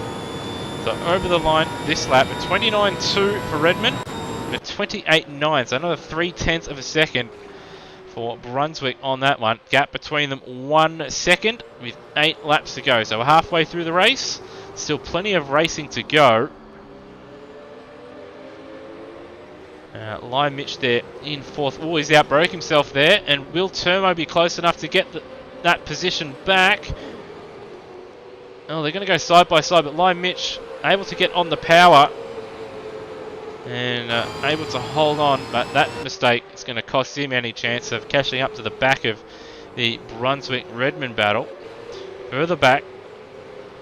So over the line this lap, a 29.2 for Redmond, and a 28.9, so another 0.3 of a second for Brunswick on that one. Gap between them 1 second with 8 laps to go. So we're halfway through the race. Still plenty of racing to go. Lime Mitch there in 4th. Oh, he's outbroke himself there. And will Turmo be close enough to get that position back? Oh, they're going to go side by side, but Lime Mitch able to get on the power and able to hold on, but that mistake is going to cost him any chance of catching up to the back of the Brunswick-Redmond battle. Further back,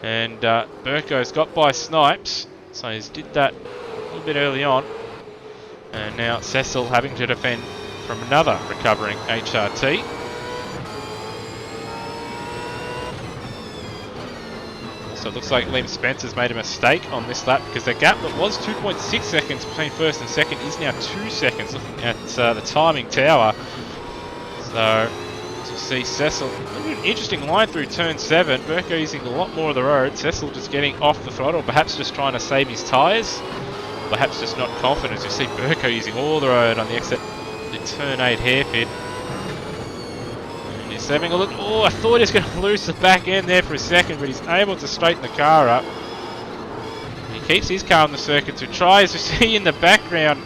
and Burko's got by Snipes, so he's did that a little bit early on. And now Cecil having to defend from another recovering HRT. So it looks like Liam Spencer's made a mistake on this lap because the gap that was 2.6 seconds between first and second is now 2 seconds, looking at the timing tower. So as you see, Cecil, an interesting line through turn 7. Burko using a lot more of the road. Cecil just getting off the throttle, perhaps just trying to save his tyres. Perhaps just not confident. As you see Burko using all the road on the exit, the turn 8 hairpin. And he's having a look. Oh, I thought he was going to lose the back end there for a second, but he's able to straighten the car up. He keeps his car on the circuit to try. As you see in the background,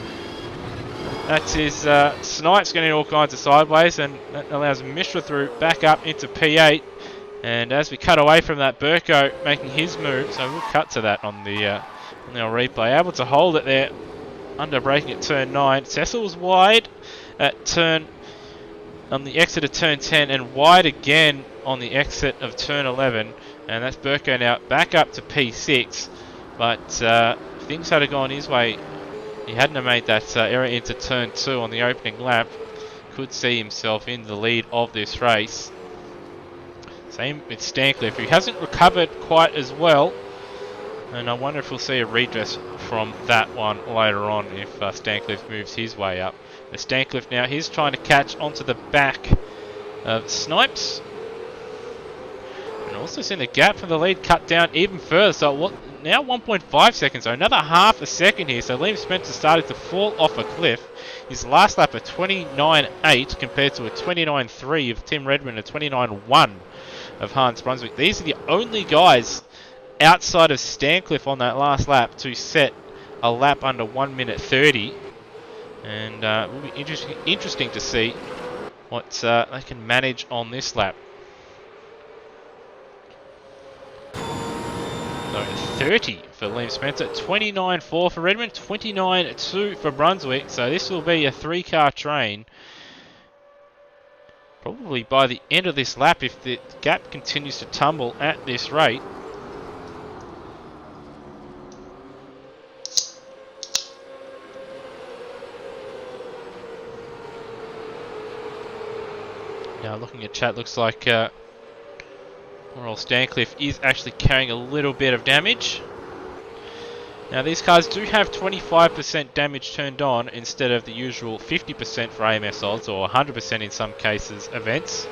that's his Snipes getting all kinds of sideways, and that allows Mishra through back up into P8. And as we cut away from that, Burko making his move, so we'll cut to that on the replay. Able to hold it there, under braking at turn 9. Cecil was wide at on the exit of turn 10, and wide again on the exit of turn 11. And that's Burko now back up to P6. But if things had gone his way, he hadn't have made that error into turn 2 on the opening lap, could see himself in the lead of this race. Same with Stancliffe, who hasn't recovered quite as well. And I wonder if we'll see a redress from that one later on if Stancliffe moves his way up. But Stancliffe now, he's trying to catch onto the back of Snipes. And also seeing the gap for the lead cut down even further. So now 1.5 seconds, so another half a second here. So Liam Spencer started to fall off a cliff. His last lap a 29.8 compared to a 29.3 of Tim Redmond, a 29.1 of Hans Brunswick. These are the only guys outside of Stancliffe on that last lap to set a lap under 1 minute 30, and it will be interesting to see what they can manage on this lap. So 30 for Liam Spencer, 29.4 for Redmond, 29.2 for Brunswick. So this will be a 3-car train. Probably by the end of this lap, if the gap continues to tumble at this rate. Now looking at chat, looks like poor old Stancliffe is actually carrying a little bit of damage. Now these cars do have 25% damage turned on instead of the usual 50% for AMSOZ or 100% in some cases events.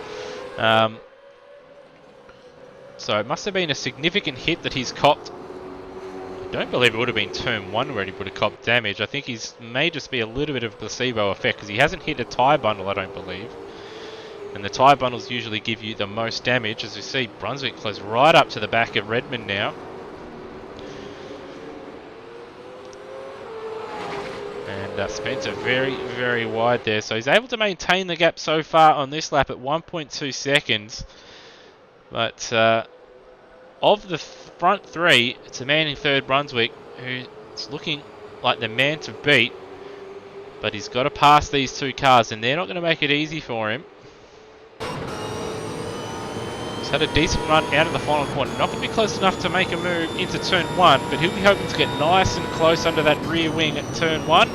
So it must have been a significant hit that he's copped. I don't believe it would have been turn 1 where he would have copped damage. I think he's may just be a little bit of a placebo effect because he hasn't hit a tyre bundle, I don't believe. And the tyre bundles usually give you the most damage. As you see, Brunswick close right up to the back of Redmond now. And Spencer very, very wide there. So he's able to maintain the gap so far on this lap at 1.2 seconds. But of the front 3, it's a man in 3rd, Brunswick, who's looking like the man to beat. But he's got to pass these 2 cars, and they're not going to make it easy for him. He's had a decent run out of the final corner. Not going to be close enough to make a move into turn 1, but he'll be hoping to get nice and close under that rear wing at turn 1.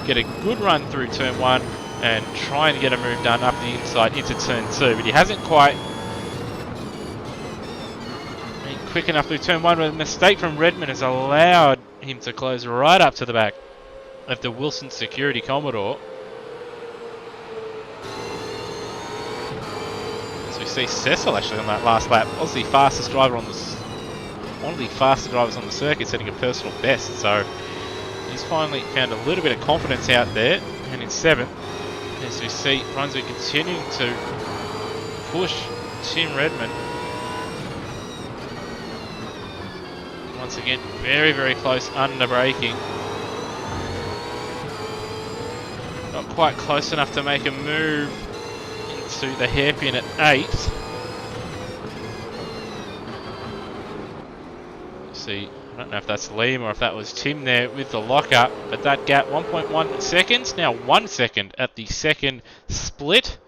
Get a good run through turn 1 and try and get a move done up the inside into turn 2. But he hasn't quite been quick enough through turn 1. But a mistake from Redmond has allowed him to close right up to the back of the Wilson Security Commodore. As we see Cecil actually on that last lap, Aussie fastest driver on one of the faster drivers on the circuit, setting a personal best. So he's finally found a little bit of confidence out there. And in 7th, as we see Brunswick continuing to push Tim Redmond. Once again, very, very close under braking. Not quite close enough to make a move into the hairpin at 8. See, I don't know if that's Liam or if that was Tim there with the lockup, but that gap 1.1 seconds, now 1 second at the second split.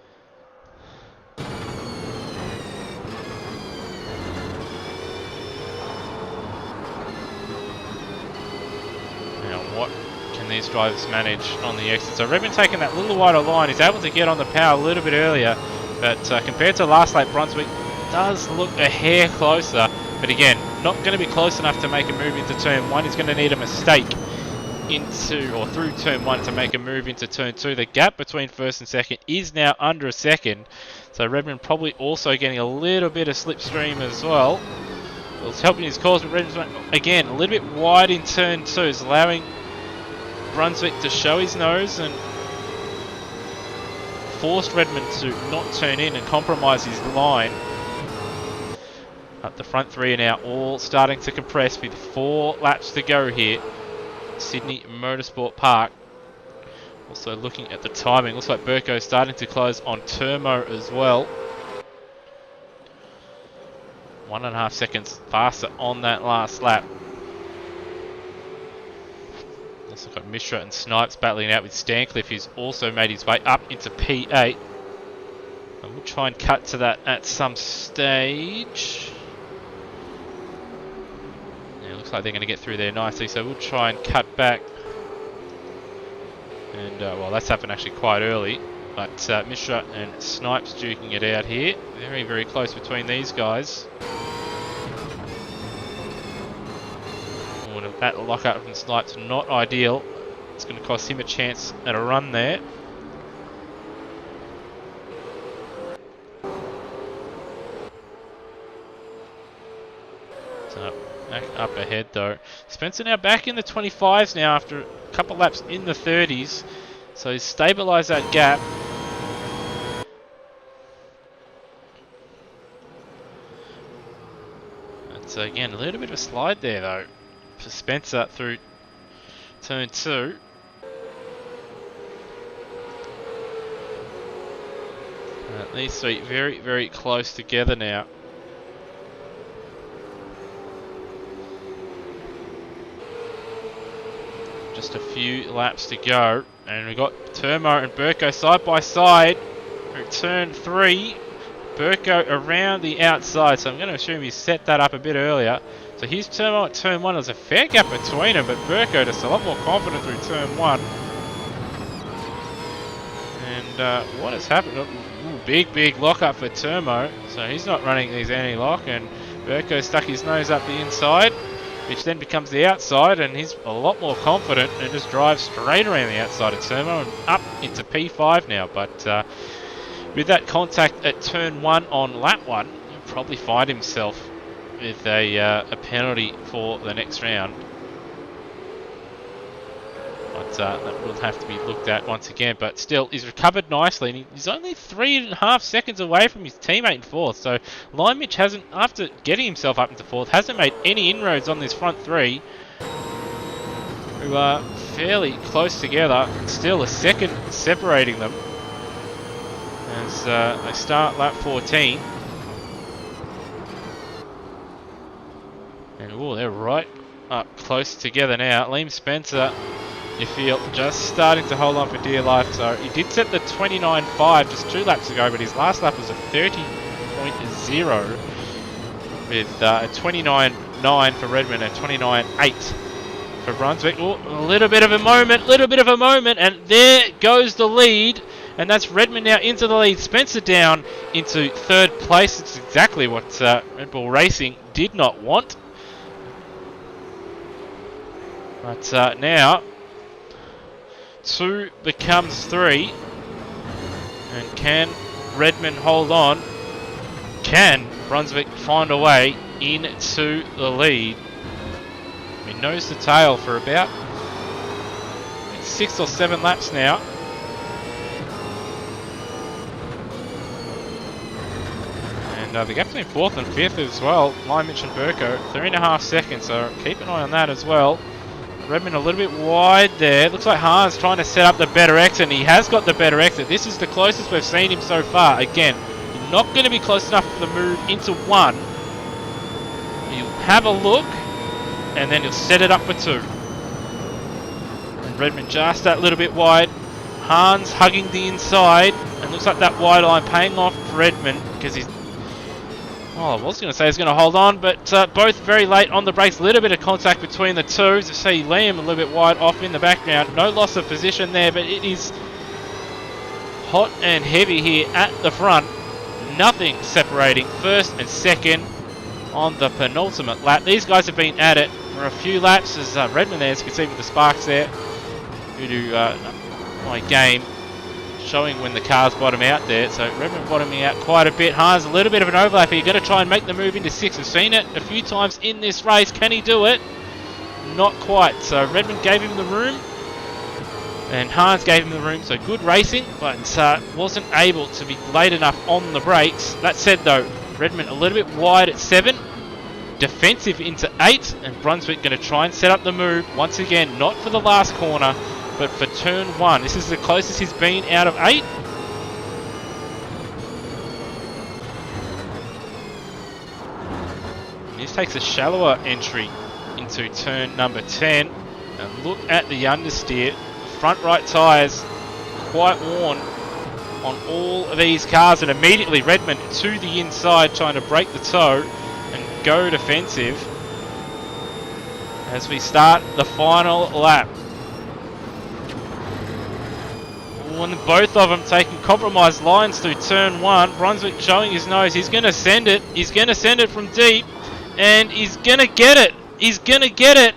Now what can these drivers manage on the exit? So Redmond taking that little wider line, he's able to get on the power a little bit earlier, but compared to last lap, Brunswick does look a hair closer. But again, not going to be close enough to make a move into turn 1. He's going to need a mistake into or through turn 1 to make a move into turn 2. The gap between first and second is now under a second. So Redmond probably also getting a little bit of slipstream as well. It's helping his cause, but Redmond, again, a little bit wide in turn 2. Is allowing Brunswick to show his nose and forced Redmond to not turn in and compromise his line. Up the front 3 are now all starting to compress with 4 laps to go here. Sydney Motorsport Park. Also looking at the timing, looks like Burko starting to close on Turmo as well. 1.5 seconds faster on that last lap. Also got Mishra and Snipes battling out with Stancliffe, who's also made his way up into P8. And we'll try and cut to that at some stage. Looks like they're going to get through there nicely, so we'll try and cut back. And, well, that's happened actually quite early. But Mishra and Snipes duking it out here. Very, very close between these guys. Oh, that lockup from Snipes, not ideal. It's going to cost him a chance at a run there. So, back up ahead though. Spencer now back in the 25s now after a couple laps in the 30s. So he's stabilised that gap. So again, a little bit of a slide there though for Spencer through turn 2. These 3 very, very close together now. Just a few laps to go, and we've got Turmo and Burko side by side through turn 3. Burko around the outside, so I'm going to assume he set that up a bit earlier. So here's Turmo at turn 1. There's a fair gap between them, but Burko just a lot more confident through turn 1. And what has happened? Ooh, big lockup for Turmo. So he's not running these anti-lock, and Burko stuck his nose up the inside, which then becomes the outside, and he's a lot more confident and just drives straight around the outside of Turmo and up into P5 now. But with that contact at turn 1 on lap 1, he'll probably find himself with a penalty for the next round. But that will have to be looked at once again. But still, he's recovered nicely, and he's only 3.5 seconds away from his teammate in 4th. So Line Mitch hasn't, after getting himself up into 4th, hasn't made any inroads on this front 3, who are fairly close together. Still a second separating them as they start lap 14. And oh, they're right up close together now. Liam Spencer, you feel, just starting to hold on for dear life. So he did set the 29.5 just 2 laps ago, but his last lap was a 30.0 with a 29.9 for Redmond and 29.8 for Brunswick. Oh, a little bit of a moment, and there goes the lead. And that's Redmond now into the lead. Spencer down into 3rd place. It's exactly what Red Bull Racing did not want. But now 2 becomes 3. And can Redmond hold on? Can Brunswick find a way into the lead. He nose to tail for about 6 or 7 laps now. And the gap between 4th and 5th as well, Lymitch and Burko, 3.5 seconds, so keep an eye on that as well. Redmond a little bit wide there. Looks like Hahn's trying to set up the better exit, and he has got the better exit. This is the closest we've seen him so far. Again, you're not going to be close enough for the move into 1. He'll have a look, and then he'll set it up for 2. And Redmond just that little bit wide. Hahn's hugging the inside, and looks like that wide line paying off for Redmond because he's... Well, I was going to say he's going to hold on, but both very late on the brakes. A little bit of contact between the two. As you see, Liam a little bit wide off in the background. No loss of position there, but it is hot and heavy here at the front. Nothing separating first and second on the penultimate lap. These guys have been at it for a few laps. As Redmond there, as you can see with the sparks there, due to my game showing when the cars bottom out there. So Redmond bottoming out quite a bit. Hahn's a little bit of an overlap here. Going to try and make the move into 6. We've seen it a few times in this race. Can he do it? Not quite. So Redmond gave him the room, and Hahn's gave him the room. So good racing, but wasn't able to be late enough on the brakes. That said though, Redmond a little bit wide at 7. Defensive into 8, and Brunswick going to try and set up the move. Once again, not for the last corner, but for turn 1. This is the closest he's been out of 8. This takes a shallower entry into turn number 10. And look at the understeer. Front right tyres quite worn on all of these cars, and immediately Redmond to the inside trying to break the toe and go defensive as we start the final lap. And both of them taking compromised lines through turn 1. Brunswick showing his nose. He's going to send it. He's going to send it from deep. And he's going to get it. He's going to get it.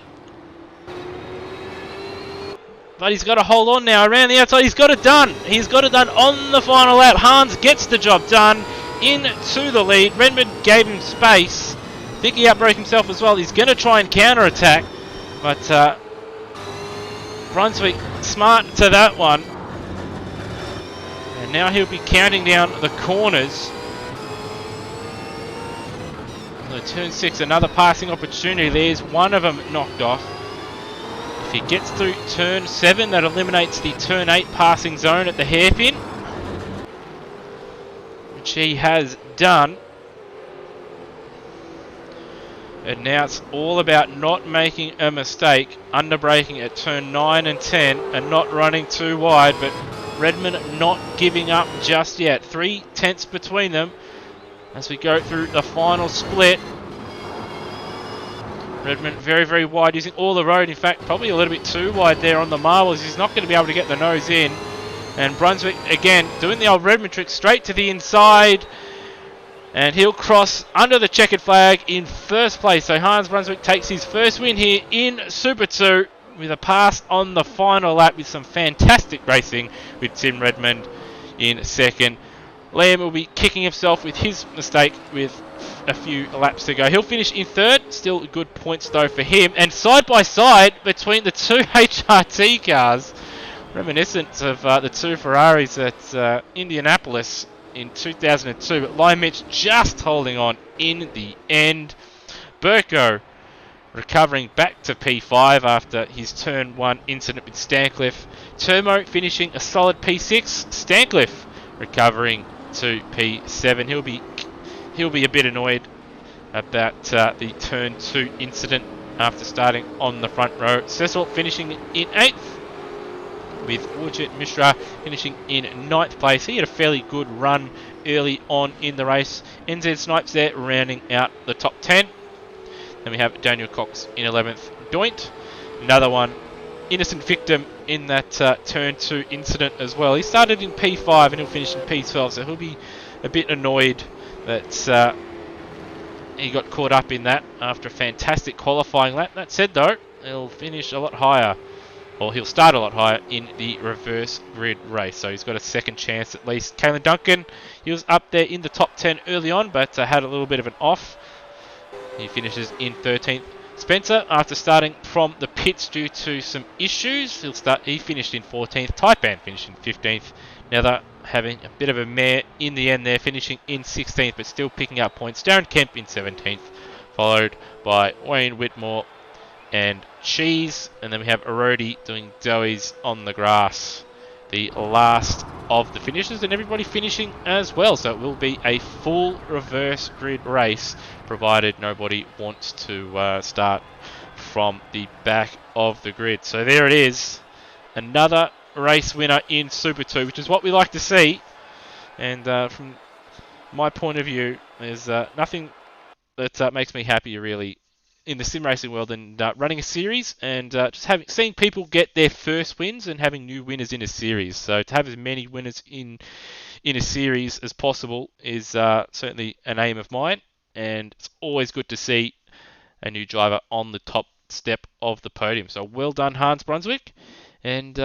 But he's got to hold on now around the outside. He's got it done. He's got it done on the final lap. Hahn's gets the job done into the lead. Redmond gave him space. I think he outbroke himself as well. He's going to try and counter-attack. But Brunswick smart to that one. And now he'll be counting down the corners. So turn 6, another passing opportunity. There's one of them knocked off. If he gets through turn 7, that eliminates the turn 8 passing zone at the hairpin, which he has done. And now it's all about not making a mistake, under braking at turn 9 and 10, and not running too wide, but Redmond not giving up just yet. 3 tenths between them as we go through the final split. Redmond very, very wide, using all the road. In fact, probably a little bit too wide there on the marbles. He's not going to be able to get the nose in. And Brunswick, again, doing the old Redmond trick, straight to the inside. And he'll cross under the checkered flag in first place. So Hans Brunswick takes his first win here in Super 2 with a pass on the final lap with some fantastic racing with Tim Redmond in second. Liam will be kicking himself with his mistake with a few laps to go. He'll finish in third. Still good points though for him. And side by side between the 2 HRT cars, reminiscent of the 2 Ferraris at Indianapolis in 2002, but Lymitch just holding on in the end. Burko recovering back to P5 after his turn 1 incident with Stancliffe. Turmo finishing a solid P6. Stancliffe recovering to P7. He'll be a bit annoyed about the turn 2 incident after starting on the front row. Cecil finishing in 8th, with Urjit Mishra finishing in 9th place. He had a fairly good run early on in the race. NZ Snipes there rounding out the top 10. Then we have Daniel Cox in 11th. Doint, another one, innocent victim in that turn 2 incident as well. He started in P5 and he'll finish in P12, so he'll be a bit annoyed that he got caught up in that after a fantastic qualifying lap. That said though, he'll finish a lot higher, or he'll start a lot higher in the reverse grid race, so he's got a second chance at least. Caelan Duncan, he was up there in the top 10 early on, but had a little bit of an off. He finishes in 13th. Spencer, after starting from the pits due to some issues, he finished in 14th. Taipan finished in 15th. Now they're having a bit of a mare in the end there, finishing in 16th, but still picking up points. Darren Kemp in 17th, followed by Wayne Whitmore and Cheese. And then we have Erodi doing doughies on the grass. The last of the finishers, and everybody finishing as well. So it will be a full reverse grid race, provided nobody wants to start from the back of the grid. So there it is, another race winner in Super 2, which is what we like to see. And from my point of view, there's nothing that makes me happier really in the sim racing world than running a series and just seeing people get their first wins and having new winners in a series. So to have as many winners in a series as possible is certainly an aim of mine, and it's always good to see a new driver on the top step of the podium. So well done, Hans Brunswick. And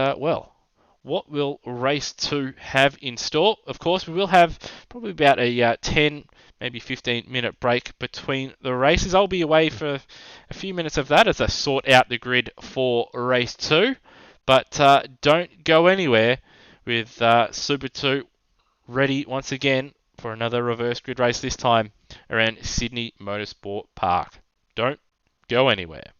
what will race 2 have in store? Of course, we will have probably about a 10, maybe 15-minute break between the races. I'll be away for a few minutes of that as I sort out the grid for race 2. But don't go anywhere with Super 2 ready once again for another reverse grid race, this time around Sydney Motorsport Park. Don't go anywhere.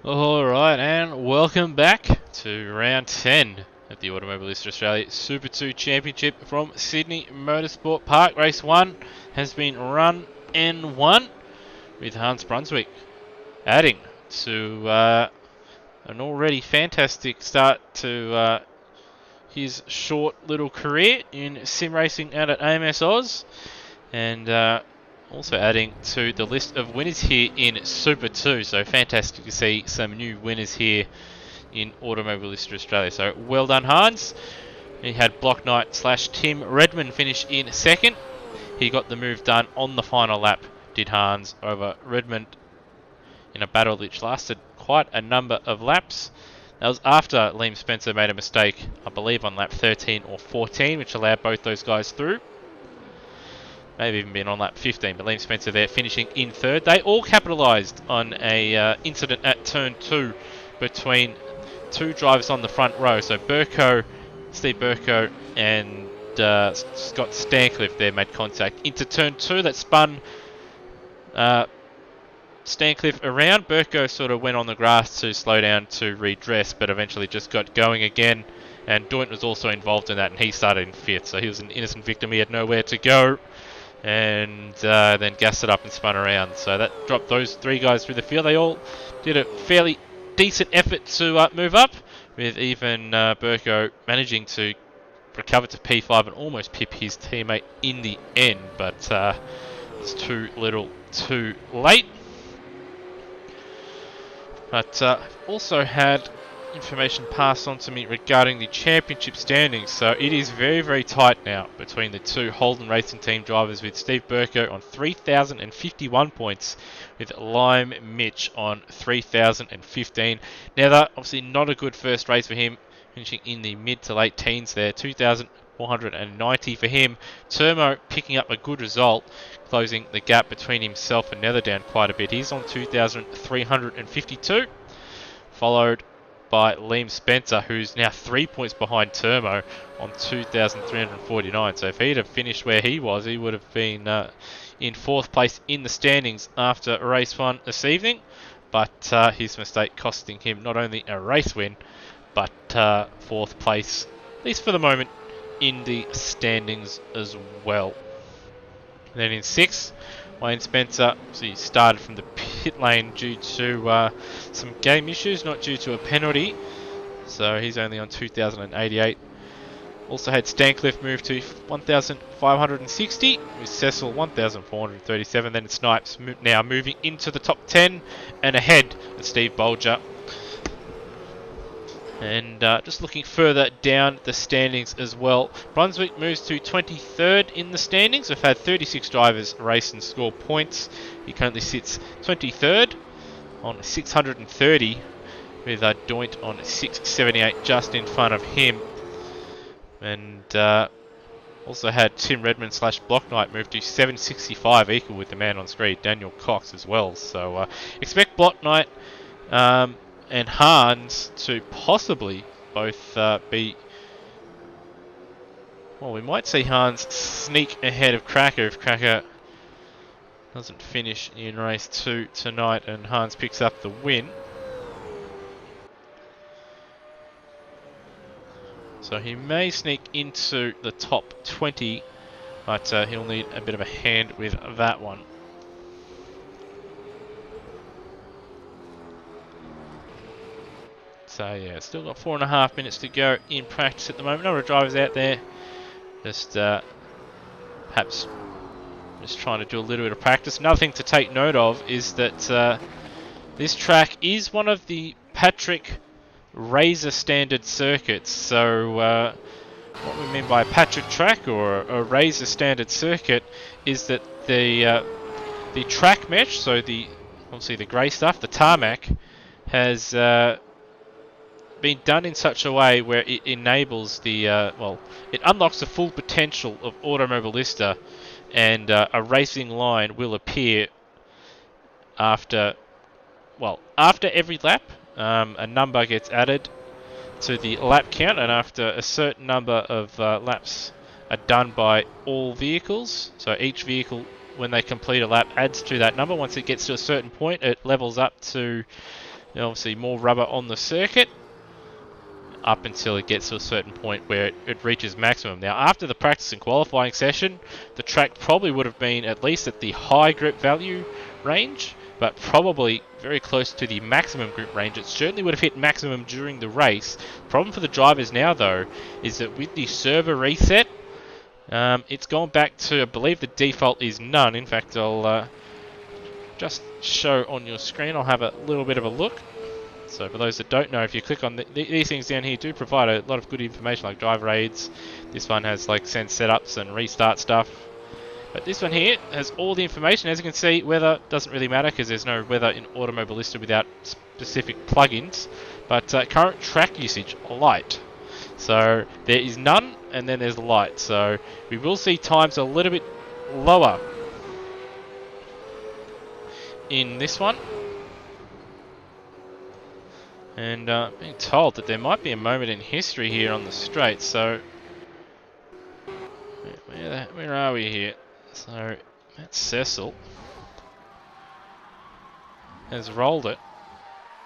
Alright, and welcome back to round 10 of the Automobilista Australia Super 2 Championship from Sydney Motorsport Park. Race 1 has been run and won with Hans Brunswick adding to an already fantastic start to his short little career in sim racing out at AMSOZ, and also adding to the list of winners here in Super 2. So fantastic to see some new winners here in Automobilista Australia. So well done, Hans. He had Block Knight / Tim Redmond finish in second. He got the move done on the final lap, did Hans, over Redmond in a battle which lasted quite a number of laps. That was after Liam Spencer made a mistake, I believe on lap 13 or 14, which allowed both those guys through. Maybe even been on lap 15, but Liam Spencer there finishing in third. They all capitalised on a incident at turn 2 between two drivers on the front row. So Steve Burko and Scott Stancliffe there made contact into turn 2. That spun Stancliffe around. Burko sort of went on the grass to slow down to redress, but eventually just got going again. And Doint was also involved in that, and he started in 5th. So he was an innocent victim. He had nowhere to go, and then gassed it up and spun around. So that dropped those 3 guys through the field. They all did a fairly decent effort to move up, with even Burko managing to recover to P5 and almost pip his teammate in the end, but it's too little too late. But also had information passed on to me regarding the championship standings. So it is very, very tight now between the two Holden Racing Team drivers, with Steve Burko on 3,051 points, with Lime Mitch on 3,015. Now that obviously not a good first race for him, finishing in the mid to late teens there. 2,490 for him. Turmo picking up a good result, closing the gap between himself and Netherdown quite a bit. He's on 2,352, followed by Liam Spencer, who's now 3 points behind Turmo on 2,349. So if he'd have finished where he was, he would have been in 4th place in the standings after race 1 this evening. But his mistake costing him not only a race win, but 4th place, at least for the moment, in the standings as well. And then in 6th, Wayne Spencer, so he started from the pit lane due to some game issues, not due to a penalty. So he's only on 2,088. Also had Stancliffe move to 1,560, with Cecil 1,437. Then Snipes now moving into the top 10 and ahead of Steve Bolger. And just looking further down the standings as well, Brunswick moves to 23rd in the standings. We've had 36 drivers race and score points. He currently sits 23rd on 630, with Doint on 678 just in front of him. And also had Tim Redmond / Block Knight move to 765, equal with the man on screen, Daniel Cox, as well. So expect Block Knight and Hans to possibly both be... Well, we might see Hans sneak ahead of Cracker if Cracker doesn't finish in race 2 tonight and Hans picks up the win. So he may sneak into the top 20, but he'll need a bit of a hand with that one. So yeah, still got 4.5 minutes to go in practice at the moment. Number of drivers out there, just perhaps just trying to do a little bit of practice. Another thing to take note of is that this track is one of the Patrick Razor standard circuits. So what we mean by a Patrick track or a Razor standard circuit is that the track mesh, so obviously the grey stuff, the tarmac, has been done in such a way where it enables the it unlocks the full potential of Automobilista, and a racing line will appear after every lap. A number gets added to the lap count, and after a certain number of laps are done by all vehicles, so each vehicle, when they complete a lap, adds to that number. Once it gets to a certain point, it levels up to obviously more rubber on the circuit up until it gets to a certain point where it reaches maximum. Now, after the practice and qualifying session, the track probably would have been at least at the high grip value range, but probably very close to the maximum grip range. It certainly would have hit maximum during the race. Problem for the drivers now, though, is that with the server reset, it's gone back to, I believe the default is none. In fact, I'll just show on your screen. I'll have a little bit of a look. So for those that don't know, if you click on these things down here, do provide a lot of good information like driver aids. This one has like send setups and restart stuff. But this one here has all the information. As you can see, weather doesn't really matter because there's no weather in Automobilista without specific plugins. But current track usage, light. So there is none, and then there's light. So we will see times a little bit lower in this one. And being told that there might be a moment in history here on the straight. So where are we here? So Matt Cecil has rolled it.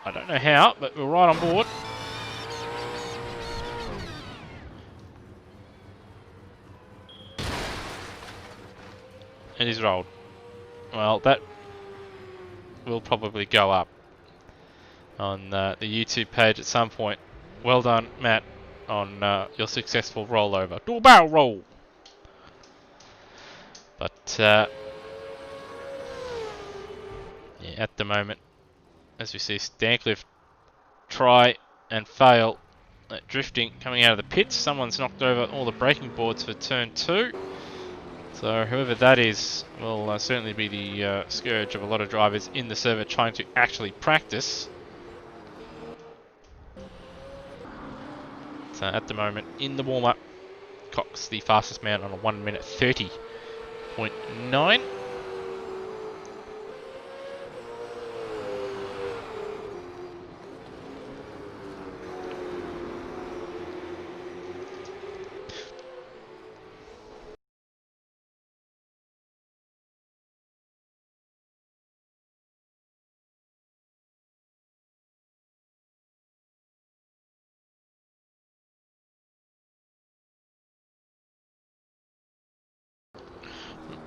I don't know how, but we're right on board. And he's rolled. Well, that will probably go up on the YouTube page at some point. Well done, Matt, on your successful rollover. Do a barrel roll! But, yeah, at the moment, as we see Stancliffe try and fail at drifting coming out of the pits. Someone's knocked over all the braking boards for turn 2. So whoever that is will certainly be the scourge of a lot of drivers in the server trying to actually practice. So at the moment, in the warm-up, Cox the fastest man on a 1 minute 30.9.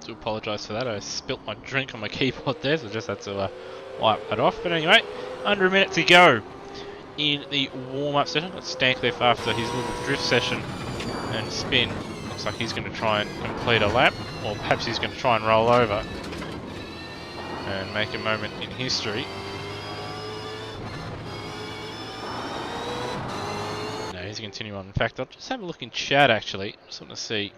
Do apologise for that. I spilt my drink on my keyboard there, so I just had to wipe that off. But anyway, under a minute to go in the warm-up session. That's Stancliffe after his little drift session and spin. Looks like he's going to try and complete a lap, or perhaps he's going to try and roll over and make a moment in history. No, he's going to continue on. In fact, I'll just have a look in chat actually. Just want to see.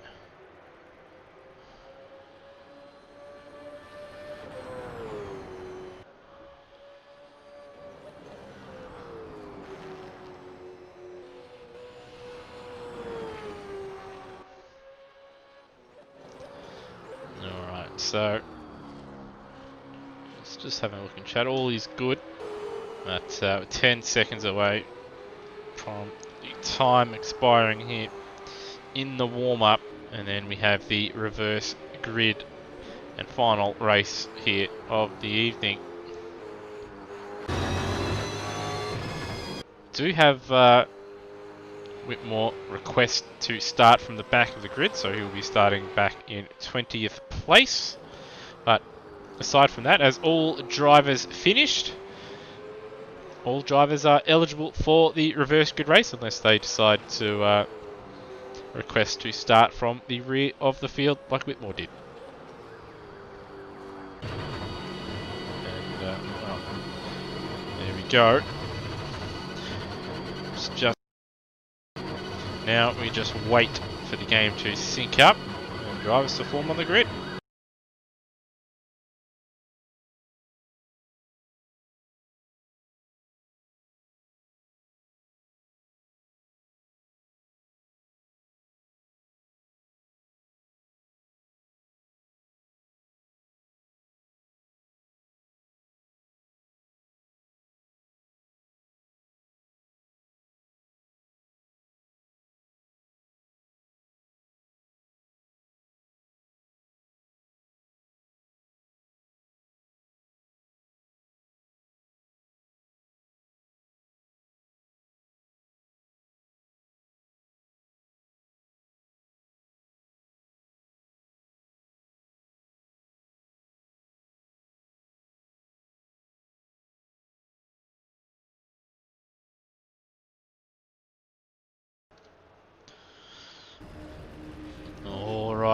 So, let's just have a look in chat. All is good. But 10 seconds away from the time expiring here in the warm-up. And then we have the reverse grid and final race here of the evening. Do have Whitmore request to start from the back of the grid, so he'll be starting back in 20th place. But aside from that, as all drivers finished, all drivers are eligible for the reverse grid race unless they decide to request to start from the rear of the field like Whitmore did. And well, there we go. Now we just wait for the game to sync up and drivers to form on the grid.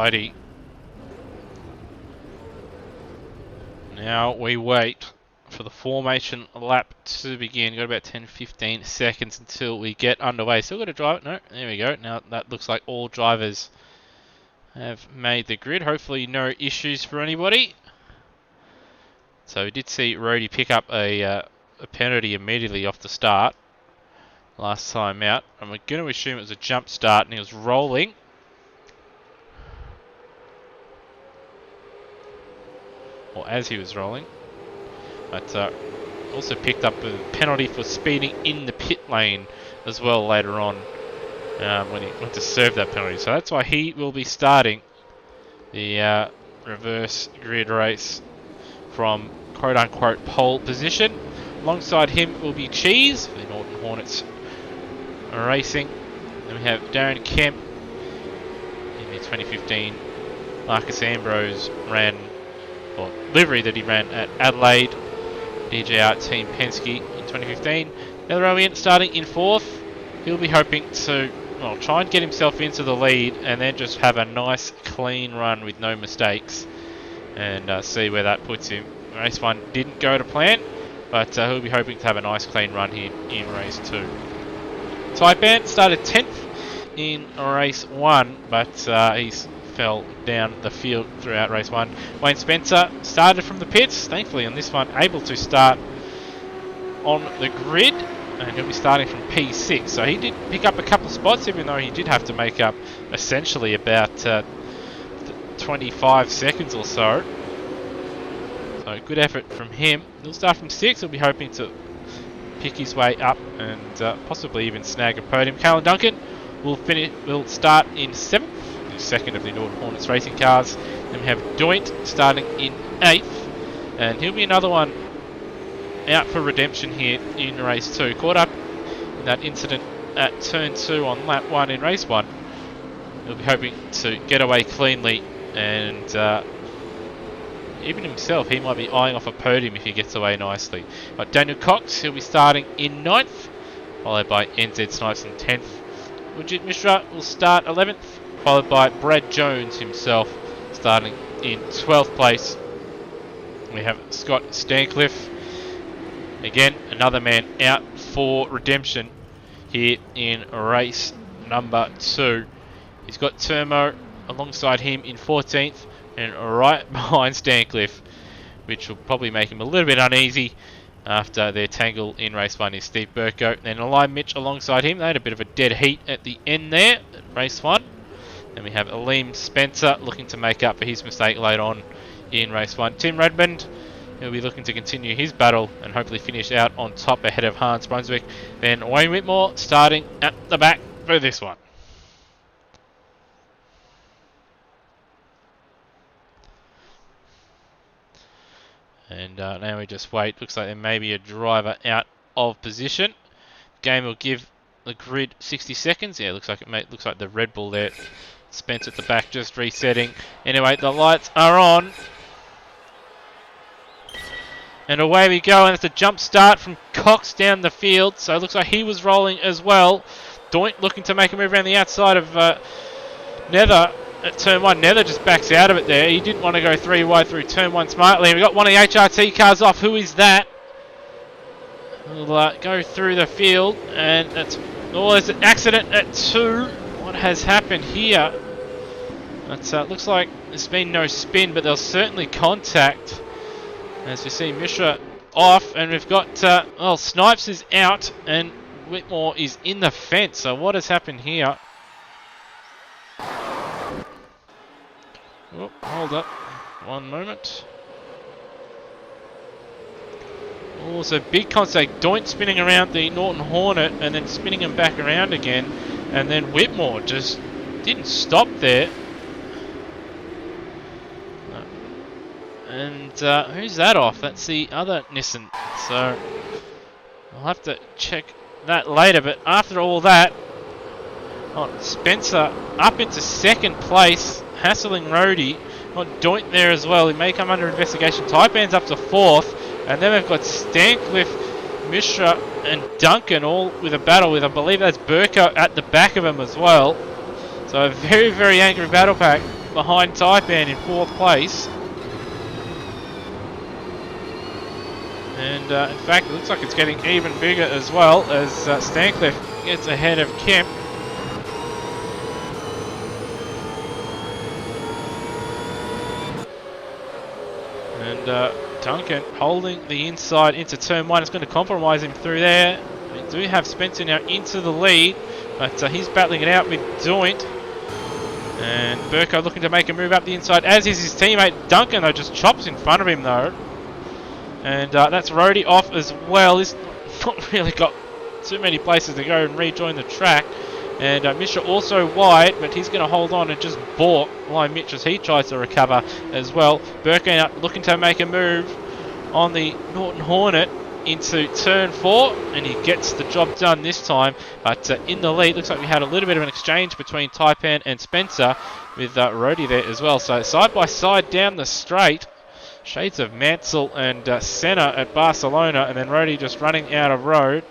Alrighty. Now we wait for the formation lap to begin. Got about 10-15 seconds until we get underway. Still got to drive it. No, there we go. Now that looks like all drivers have made the grid. Hopefully no issues for anybody. So we did see Rody pick up a penalty immediately off the start last time out. And we're going to assume it was a jump start and he was rolling. Or as he was rolling. But also picked up a penalty for speeding in the pit lane as well later on when he went to serve that penalty. So that's why he will be starting the reverse grid race from quote-unquote pole position. Alongside him will be Cheese for the Norton Hornets Racing. Then we have Darren Kemp in the 2015 Marcus Ambrose ran, or livery that he ran at Adelaide. DJR Team Penske in 2015. Netheronian starting in 4th. He'll be hoping to try and get himself into the lead and then just have a nice clean run with no mistakes and see where that puts him. Race 1 didn't go to plan, but he'll be hoping to have a nice clean run here in race 2. Taipan started 10th in race 1, but he's fell down the field throughout race 1. Wayne Spencer started from the pits, thankfully on this one able to start on the grid, and he'll be starting from P6. So he did pick up a couple of spots, even though he did have to make up essentially about 25 seconds or so. So good effort from him. He'll start from 6. He'll be hoping to pick his way up and possibly even snag a podium. Callan Duncan will start in 7th. Second of the Norton Hornets racing cars. Then we have Doint starting in 8th, and he'll be another one out for redemption here in race 2. Caught up in that incident at turn 2 on lap 1 in race 1. He'll be hoping to get away cleanly, and even himself, he might be eyeing off a podium if he gets away nicely. But Daniel Cox, he'll be starting in 9th, followed by NZ Snipes in 10th. Ujit Mishra will start 11th, followed by Brad Jones himself starting in 12th place. We have Scott Stancliffe, again another man out for redemption here in race number 2. He's got Turmo alongside him in 14th and right behind Stancliffe, which will probably make him a little bit uneasy after their tangle in race 1 is Steve Burko. Then Eli Mitch alongside him. They had a bit of a dead heat at the end there at race 1. Then we have Aleem Spencer looking to make up for his mistake later on in race 1. Tim Redmond, he'll be looking to continue his battle and hopefully finish out on top ahead of Hans Brunswick. Then Wayne Whitmore starting at the back for this one. And now we just wait. Looks like there may be a driver out of position. Game will give the grid 60 seconds. Yeah, looks like looks like the Red Bull there. Spence at the back just resetting. Anyway, the lights are on. And away we go, and it's a jump start from Cox down the field. So it looks like he was rolling as well. Doint looking to make a move around the outside of Nether at turn 1. Nether just backs out of it there. He didn't want to go 3 wide through turn 1 smartly. And we got one of the HRT cars off. Who is that? We'll go through the field, and that's... Oh, there's an accident at 2. What has happened here? It looks like there's been no spin, but there's certainly contact. As we see Mishra off, and we've got, Snipes is out, and Whitmore is in the fence. So what has happened here? Oh, hold up. One moment. Oh, so big contact. Doint spinning around the Norton Hornet and then spinning him back around again. And then Whitmore just didn't stop there. And who's that off? That's the other Nissan. So I'll have to check that later. But after all that, Spencer up into 2nd place, hassling Rody. Got Doint there as well. He may come under investigation. Taipan's up to 4th. And then we've got Stancliffe, Mishra and Duncan all with a battle with, I believe that's Burko at the back of him as well. So a very, very angry battle pack behind Taipan in 4th place. And in fact, it looks like it's getting even bigger as well as Stancliffe gets ahead of Kemp. And Duncan holding the inside into turn 1. It's going to compromise him through there. We do have Spencer now into the lead, but he's battling it out with Doint. And Burko looking to make a move up the inside, as is his teammate Duncan, though, just chops in front of him though. And that's Rhodey off as well. He's not really got too many places to go and rejoin the track. And Mishra also wide, but he's going to hold on and just balk Lion Mitch as he tries to recover as well. Burko now looking to make a move on the Norton Hornet into turn 4, and he gets the job done this time. But in the lead, looks like we had a little bit of an exchange between Taipan and Spencer with Rhodey there as well. So side by side down the straight, shades of Mansell and Senna at Barcelona, and then Rhodey just running out of road.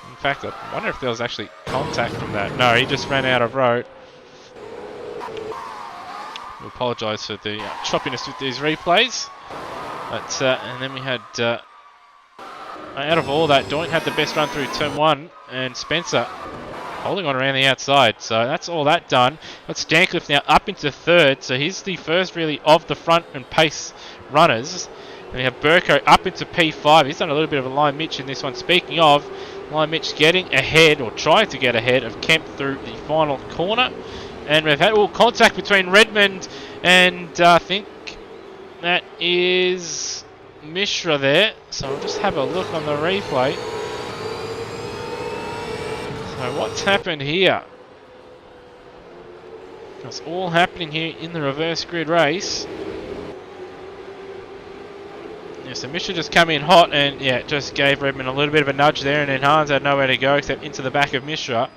In fact, I wonder if there was actually contact from that. No, he just ran out of road. We apologise for the choppiness with these replays. But and then we had, out of all that, Doint had the best run through turn 1, and Spencer holding on around the outside. So that's all that done. Got Stancliffe now up into 3rd, so he's the first really of the front and pace runners. And we have Burko up into P5. He's done a little bit of a Lion Mitch in this one. Speaking of, Lion Mitch getting ahead, or trying to get ahead of Kemp through the final corner. And we've had all contact between Redmond and I think that is Mishra there. So we'll just have a look on the replay. So what's happened here? It's all happening here in the reverse grid race. Yeah, so Mishra just come in hot and yeah, just gave Redmond a little bit of a nudge there, and then Hans had nowhere to go except into the back of Mishra.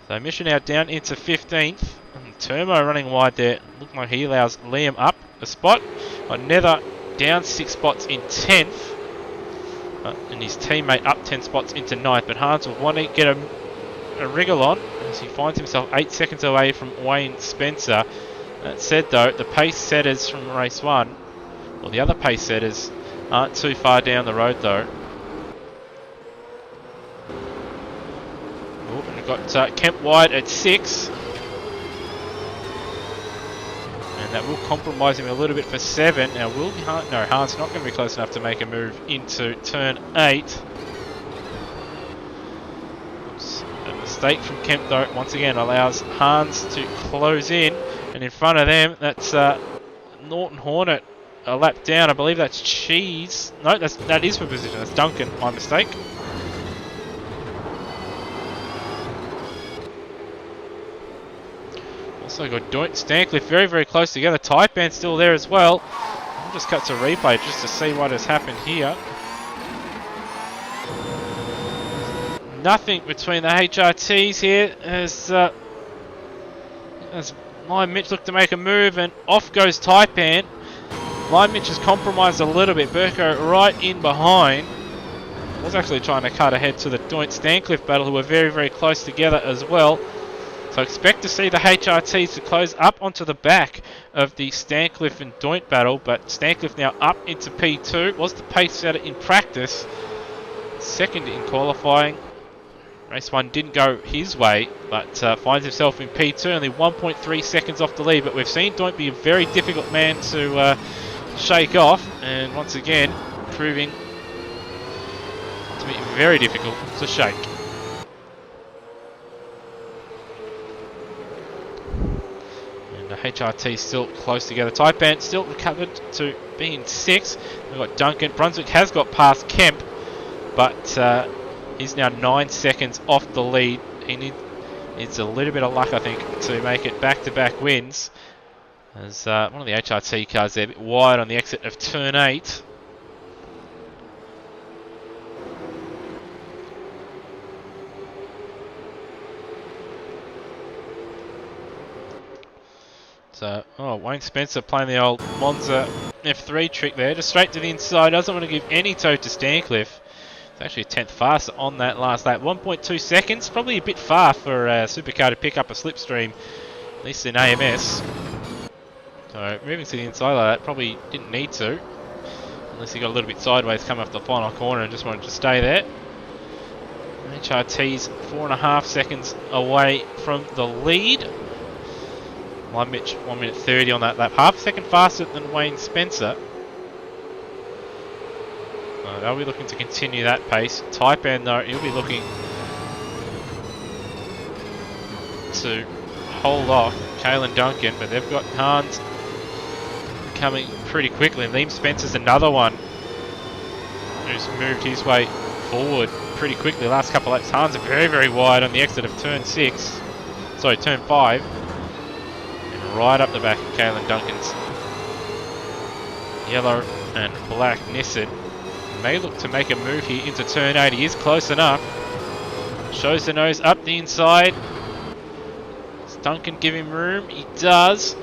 So Mishra now down into 15th. And Turmo running wide there. Looked like he allows Liam up a spot. Nether down 6 spots in 10th. And his teammate up 10 spots into 9th. But Hans will want to get a wriggle on as he finds himself 8 seconds away from Wayne Spencer. That said though, the pace setters from race 1, or the other pace setters, aren't too far down the road though. Oh, and we've got Kemp wide at 6. And that will compromise him a little bit for 7. Now will Hans, no, Hans not going to be close enough to make a move into turn 8. Oops. A mistake from Kemp though, once again allows Hans to close in. And in front of them, that's Norton Hornet. A lap down, I believe that's Cheese. No, that is for position. That's Duncan. My mistake. Also got Doint, Stancliffe very, very close together. Taipan still there as well. I'll just cut to replay just to see what has happened here. Nothing between the HRTs here as Lion Mitch looked to make a move, and off goes Taipan. Lion Mitch has compromised a little bit. Burko right in behind. I was actually trying to cut ahead to the Doint Stancliffe battle, who were very, very close together as well. So expect to see the HRTs to close up onto the back of the Stancliffe and Doint battle, but Stancliffe now up into P2. Was the pace setter in practice. Second in qualifying. Race 1 didn't go his way, but finds himself in P2, only 1.3 seconds off the lead. But we've seen Doint be a very difficult man to shake off, and once again proving to be very difficult to shake. And the HRT still close together. Taipan still recovered to being 6. We've got Duncan. Brunswick has got past Kemp, but he's now 9 seconds off the lead. He needs a little bit of luck, I think, to make it back-to-back wins. There's one of the HRT cars there, a bit wide on the exit of turn 8. So, Wayne Spencer playing the old Monza F3 trick there, just straight to the inside. Doesn't want to give any toe to Stancliffe. It's actually 10th faster on that last lap. 1.2 seconds, probably a bit far for a supercar to pick up a slipstream, at least in AMS. So moving to the inside like that, probably didn't need to. Unless he got a little bit sideways coming off the final corner and just wanted to stay there. HRT's 4.5 seconds away from the lead. Line Mitch 1 minute 30 on that lap. Half a second faster than Wayne Spencer. They'll be looking to continue that pace. Taipan though, he'll be looking to hold off Kalen Duncan, but they've got Hans coming pretty quickly. Liam Spencer's another one who's moved his way forward pretty quickly the last couple of laps. Hans are very, very wide on the exit of turn 5. And right up the back of Kalen Duncan's yellow and black Nissan. May look to make a move here into turn 8. He is close enough. Shows the nose up the inside. Does Duncan give him room? He does.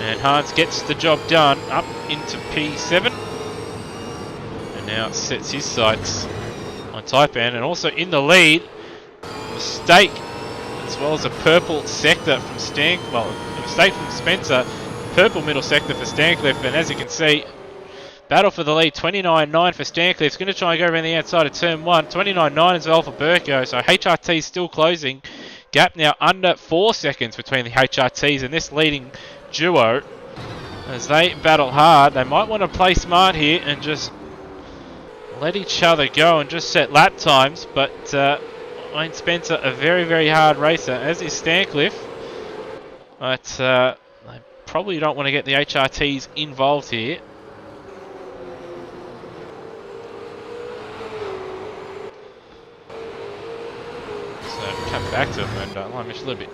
And Hans gets the job done up into P7. And now sets his sights on Taipan. And also in the lead, mistake as well as a purple sector from a mistake from Spencer. Purple middle sector for Stancliffe, and as you can see, battle for the lead. 29.9 for Stancliffe. He's going to try and go around the outside of turn 1. 29.9 as well for Burko. So HRT is still closing. Gap now under 4 seconds between the HRTs and this leading duo. As they battle hard, they might want to play smart here and just let each other go and just set lap times. But Wayne Spencer, a very, very hard racer, as is Stancliffe. But probably don't want to get the HRTs involved here. So come back to him and Limish a little bit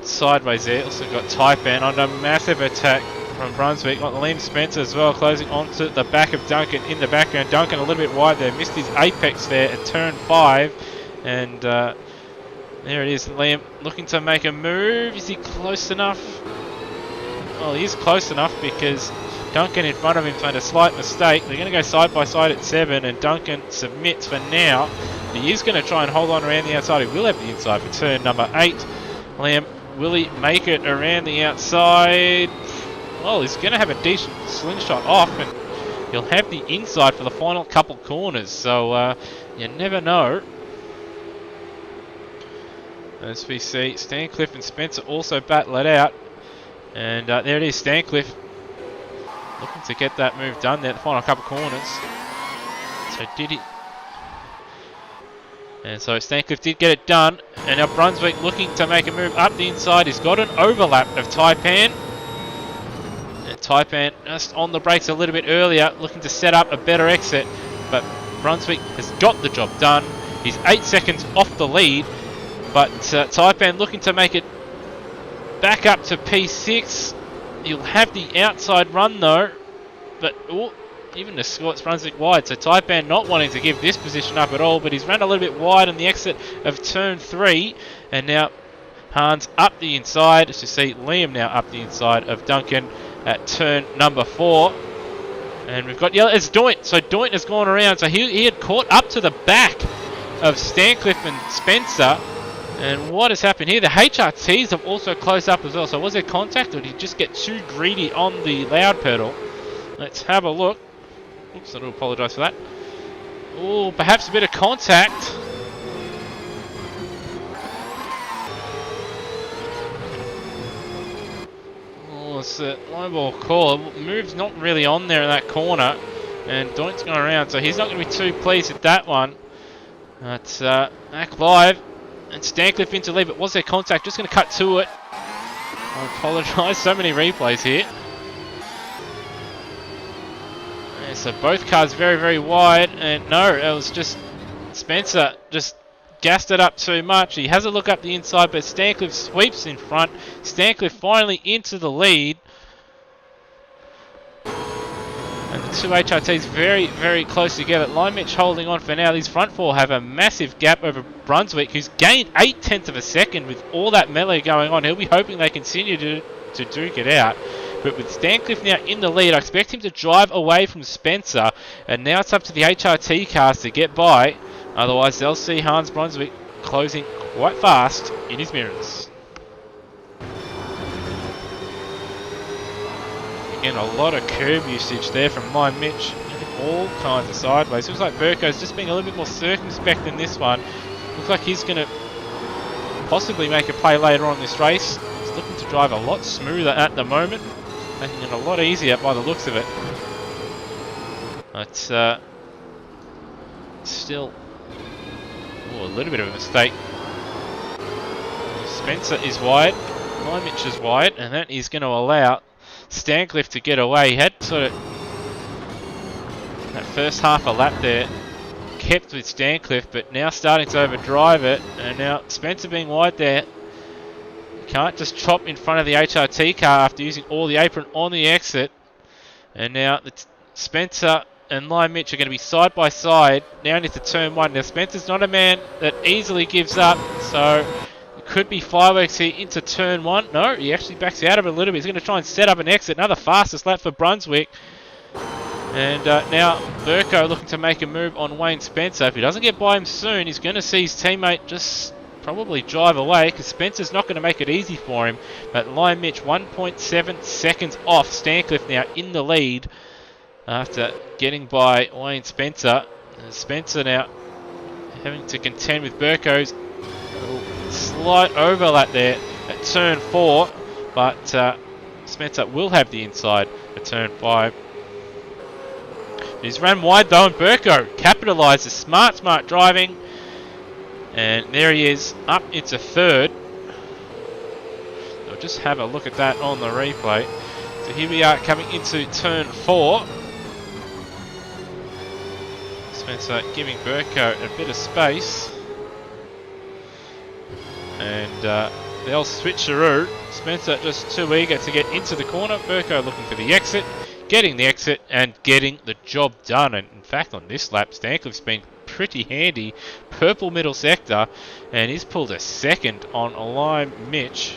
sideways there. Also got Taipan under massive attack from Brunswick. Got Liam Spencer as well, closing onto the back of Duncan in the background. Duncan a little bit wide there, missed his apex there at turn 5. And there it is, Liam looking to make a move. Is he close enough? Well, he is close enough because Duncan in front of him made a slight mistake. They're going to go side by side at 7 and Duncan submits for now. He is going to try and hold on around the outside. He will have the inside for turn number 8. Liam, will he make it around the outside? Well, he's going to have a decent slingshot off and he'll have the inside for the final couple corners. So you never know. As we see, Stancliffe and Spencer also battle it out. And there it is, Stancliffe looking to get that move done there, the final couple corners. So did he? And so Stancliffe did get it done. And now Brunswick looking to make a move up the inside. He's got an overlap of Taipan. And Taipan just on the brakes a little bit earlier, looking to set up a better exit. But Brunswick has got the job done. He's 8 seconds off the lead. But Taipan looking to make it back up to P6. He'll have the outside run though. But even the Scots Brunswick wide. So Taipan not wanting to give this position up at all. But he's run a little bit wide on the exit of turn 3. And now Hans up the inside. As you see, Liam now up the inside of Duncan at turn number 4. And we've got yellow. It's Doint. So Doint has gone around. So he had caught up to the back of Stancliffe and Spencer. And what has happened here? The HRTs have also closed up as well. So was there contact or did he just get too greedy on the loud pedal? Let's have a look. Oops, I do apologise for that. Oh, perhaps a bit of contact. Oh, it's a low ball call. Move's not really on there in that corner. And Doint's going around, so he's not going to be too pleased with that one. But back live. And Stancliffe into lead, but was there contact? Just going to cut to it. I apologise, so many replays here. And so both cars very, very wide. And no, it was just Spencer just gassed it up too much. He has a look up the inside, but Stancliffe sweeps in front. Stancliffe finally into the lead. And the two HRTs very, very close together. Line Mitch holding on for now. These front four have a massive gap over Brunswick, who's gained 0.8 of a second with all that melee going on. He'll be hoping they continue to duke it out. But with Stancliffe now in the lead, I expect him to drive away from Spencer. And now it's up to the HRT cars to get by. Otherwise, they'll see Hans Brunswick closing quite fast in his mirrors. Again, a lot of curb usage there from Line Mitch. All kinds of sideways. Looks like Burko's just being a little bit more circumspect than this one. Looks like he's going to possibly make a play later on in this race. He's looking to drive a lot smoother at the moment, making it a lot easier by the looks of it. But still, a little bit of a mistake. Spencer is wide, Line Mitch is wide, and that is going to allow Stancliffe to get away. He had sort of that first half a lap there kept with Stancliffe, but now starting to overdrive it, and now Spencer being wide there. You can't just chop in front of the HRT car after using all the apron on the exit. And now Spencer and Line Mitch are going to be side by side now into turn 1. Now Spencer's not a man that easily gives up, so it could be fireworks here into turn 1. No, he actually backs out of it a little bit. He's going to try and set up an exit. Another fastest lap for Brunswick. And now Burko looking to make a move on Wayne Spencer. If he doesn't get by him soon, he's going to see his teammate just probably drive away, because Spencer's not going to make it easy for him. But Line Mitch 1.7 seconds off. Stancliffe now in the lead after getting by Wayne Spencer. And Spencer now having to contend with Burko's slight overlap there at turn 4. But Spencer will have the inside at turn 5. He's run wide though, and Burko capitalises. Smart driving. And there he is, up into third. I'll just have a look at that on the replay. So here we are coming into turn 4. Spencer giving Burko a bit of space. And they'll switcheroo. Spencer just too eager to get into the corner. Burko looking for the exit. Getting the exit and getting the job done. And in fact, on this lap, Stancliffe's been pretty handy. Purple middle sector, and he's pulled a second on Line Mitch.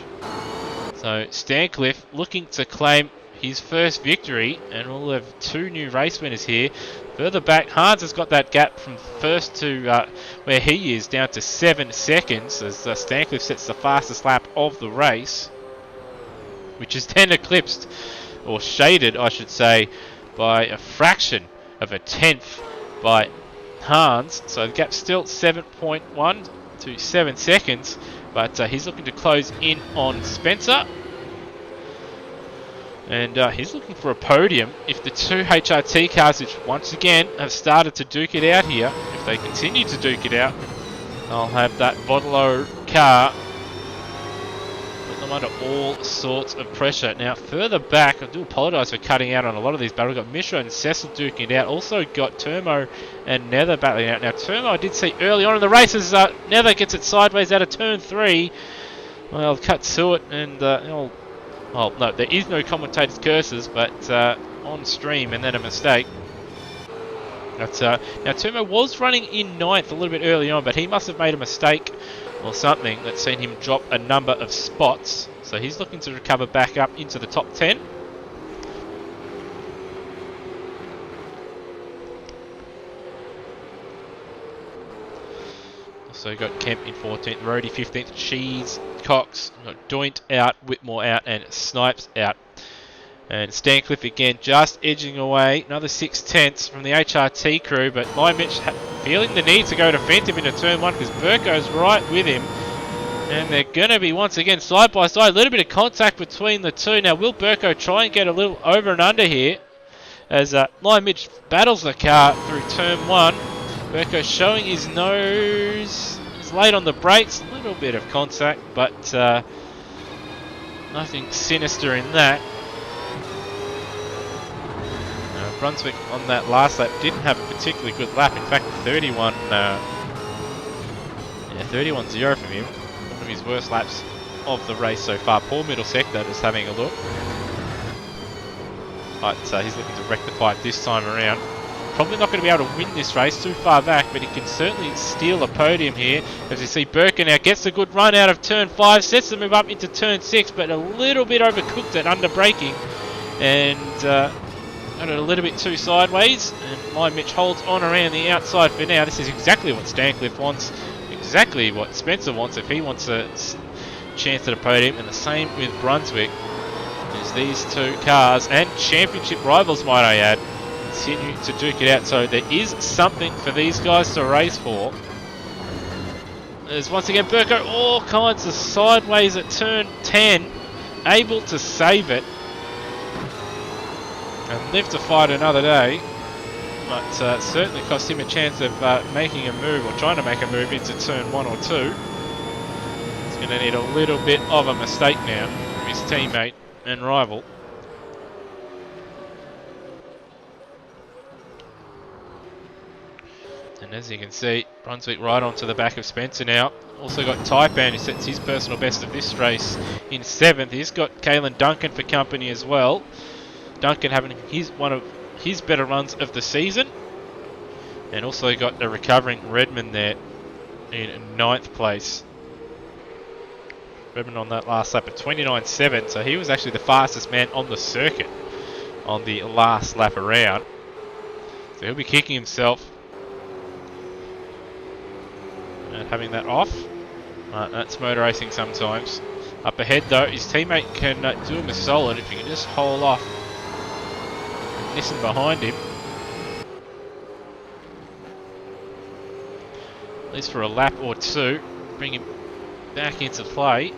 So Stancliffe looking to claim his first victory, and we'll have 2 new race winners here. Further back, Hans has got that gap from first to where he is down to 7 seconds as Stancliffe sets the fastest lap of the race, which is then eclipsed, or shaded I should say, by a fraction of a tenth by Hans. So the gap's still 7.1 to 7 seconds, but he's looking to close in on Spencer. And he's looking for a podium. If the 2 HRT cars, which once again have started to duke it out here, if they continue to duke it out, I'll have that Vodolo car put them under all sorts of pressure. Now further back, I do apologise for cutting out on a lot of these battles. We've got Mishra and Cecil duking it out. Also got Termo and Nether battling out. Now Termo I did see early on in the race as Nether gets it sideways out of turn 3. Well, cut to it, and well, no, there is no commentator's curses, but on stream, and then a mistake. But, now, Turmo was running in 9th a little bit early on, but he must have made a mistake or something that's seen him drop a number of spots. So he's looking to recover back up into the top 10. So got Kemp in 14th, Rhodey 15th, Cheese, Cox, got Doint out, Whitmore out, and Snipes out. And Stancliffe again just edging away, another 6 tenths from the HRT crew, but Line Mitch feeling the need to go defensive into turn 1 because Burko's right with him. And they're going to be once again side by side, a little bit of contact between the two. Now will Burko try and get a little over and under here as Line Mitch battles the car through turn 1. Burko showing his nose. He's late on the brakes. A little bit of contact, but nothing sinister in that. Brunswick on that last lap didn't have a particularly good lap. In fact, 31-0 from him. One of his worst laps of the race so far. Poor middle sector, just having a look. But he's looking to rectify it this time around. Probably not going to be able to win this race too far back, but he can certainly steal a podium here. As you see, Burke now gets a good run out of turn 5, sets the move up into turn 6, but a little bit overcooked at under braking, and got it a little bit too sideways. And Line Mitch holds on around the outside for now. This is exactly what Stancliffe wants, exactly what Spencer wants if he wants a chance at a podium, and the same with Brunswick. as these two cars, and championship rivals might I add, continue to duke it out. So there is something for these guys to race for. There's once again Burko all kinds of sideways at turn 10, able to save it and live to fight another day. But certainly cost him a chance of making a move, or trying to make a move into turn 1 or 2. He's going to need a little bit of a mistake now from his teammate and rival. And as you can see, Brunswick right onto the back of Spencer now. Also got Taipan, who sets his personal best of this race in 7th. He's got Kalen Duncan for company as well. Duncan having one of his better runs of the season. And also got a recovering Redmond there in 9th place. Redmond on that last lap at 29.7, so he was actually the fastest man on the circuit on the last lap around. So he'll be kicking himself and having that off. That's motor racing sometimes. Up ahead though, his teammate can do him a solid if he can just hold off Nissan behind him. At least for a lap or two. Bring him back into play.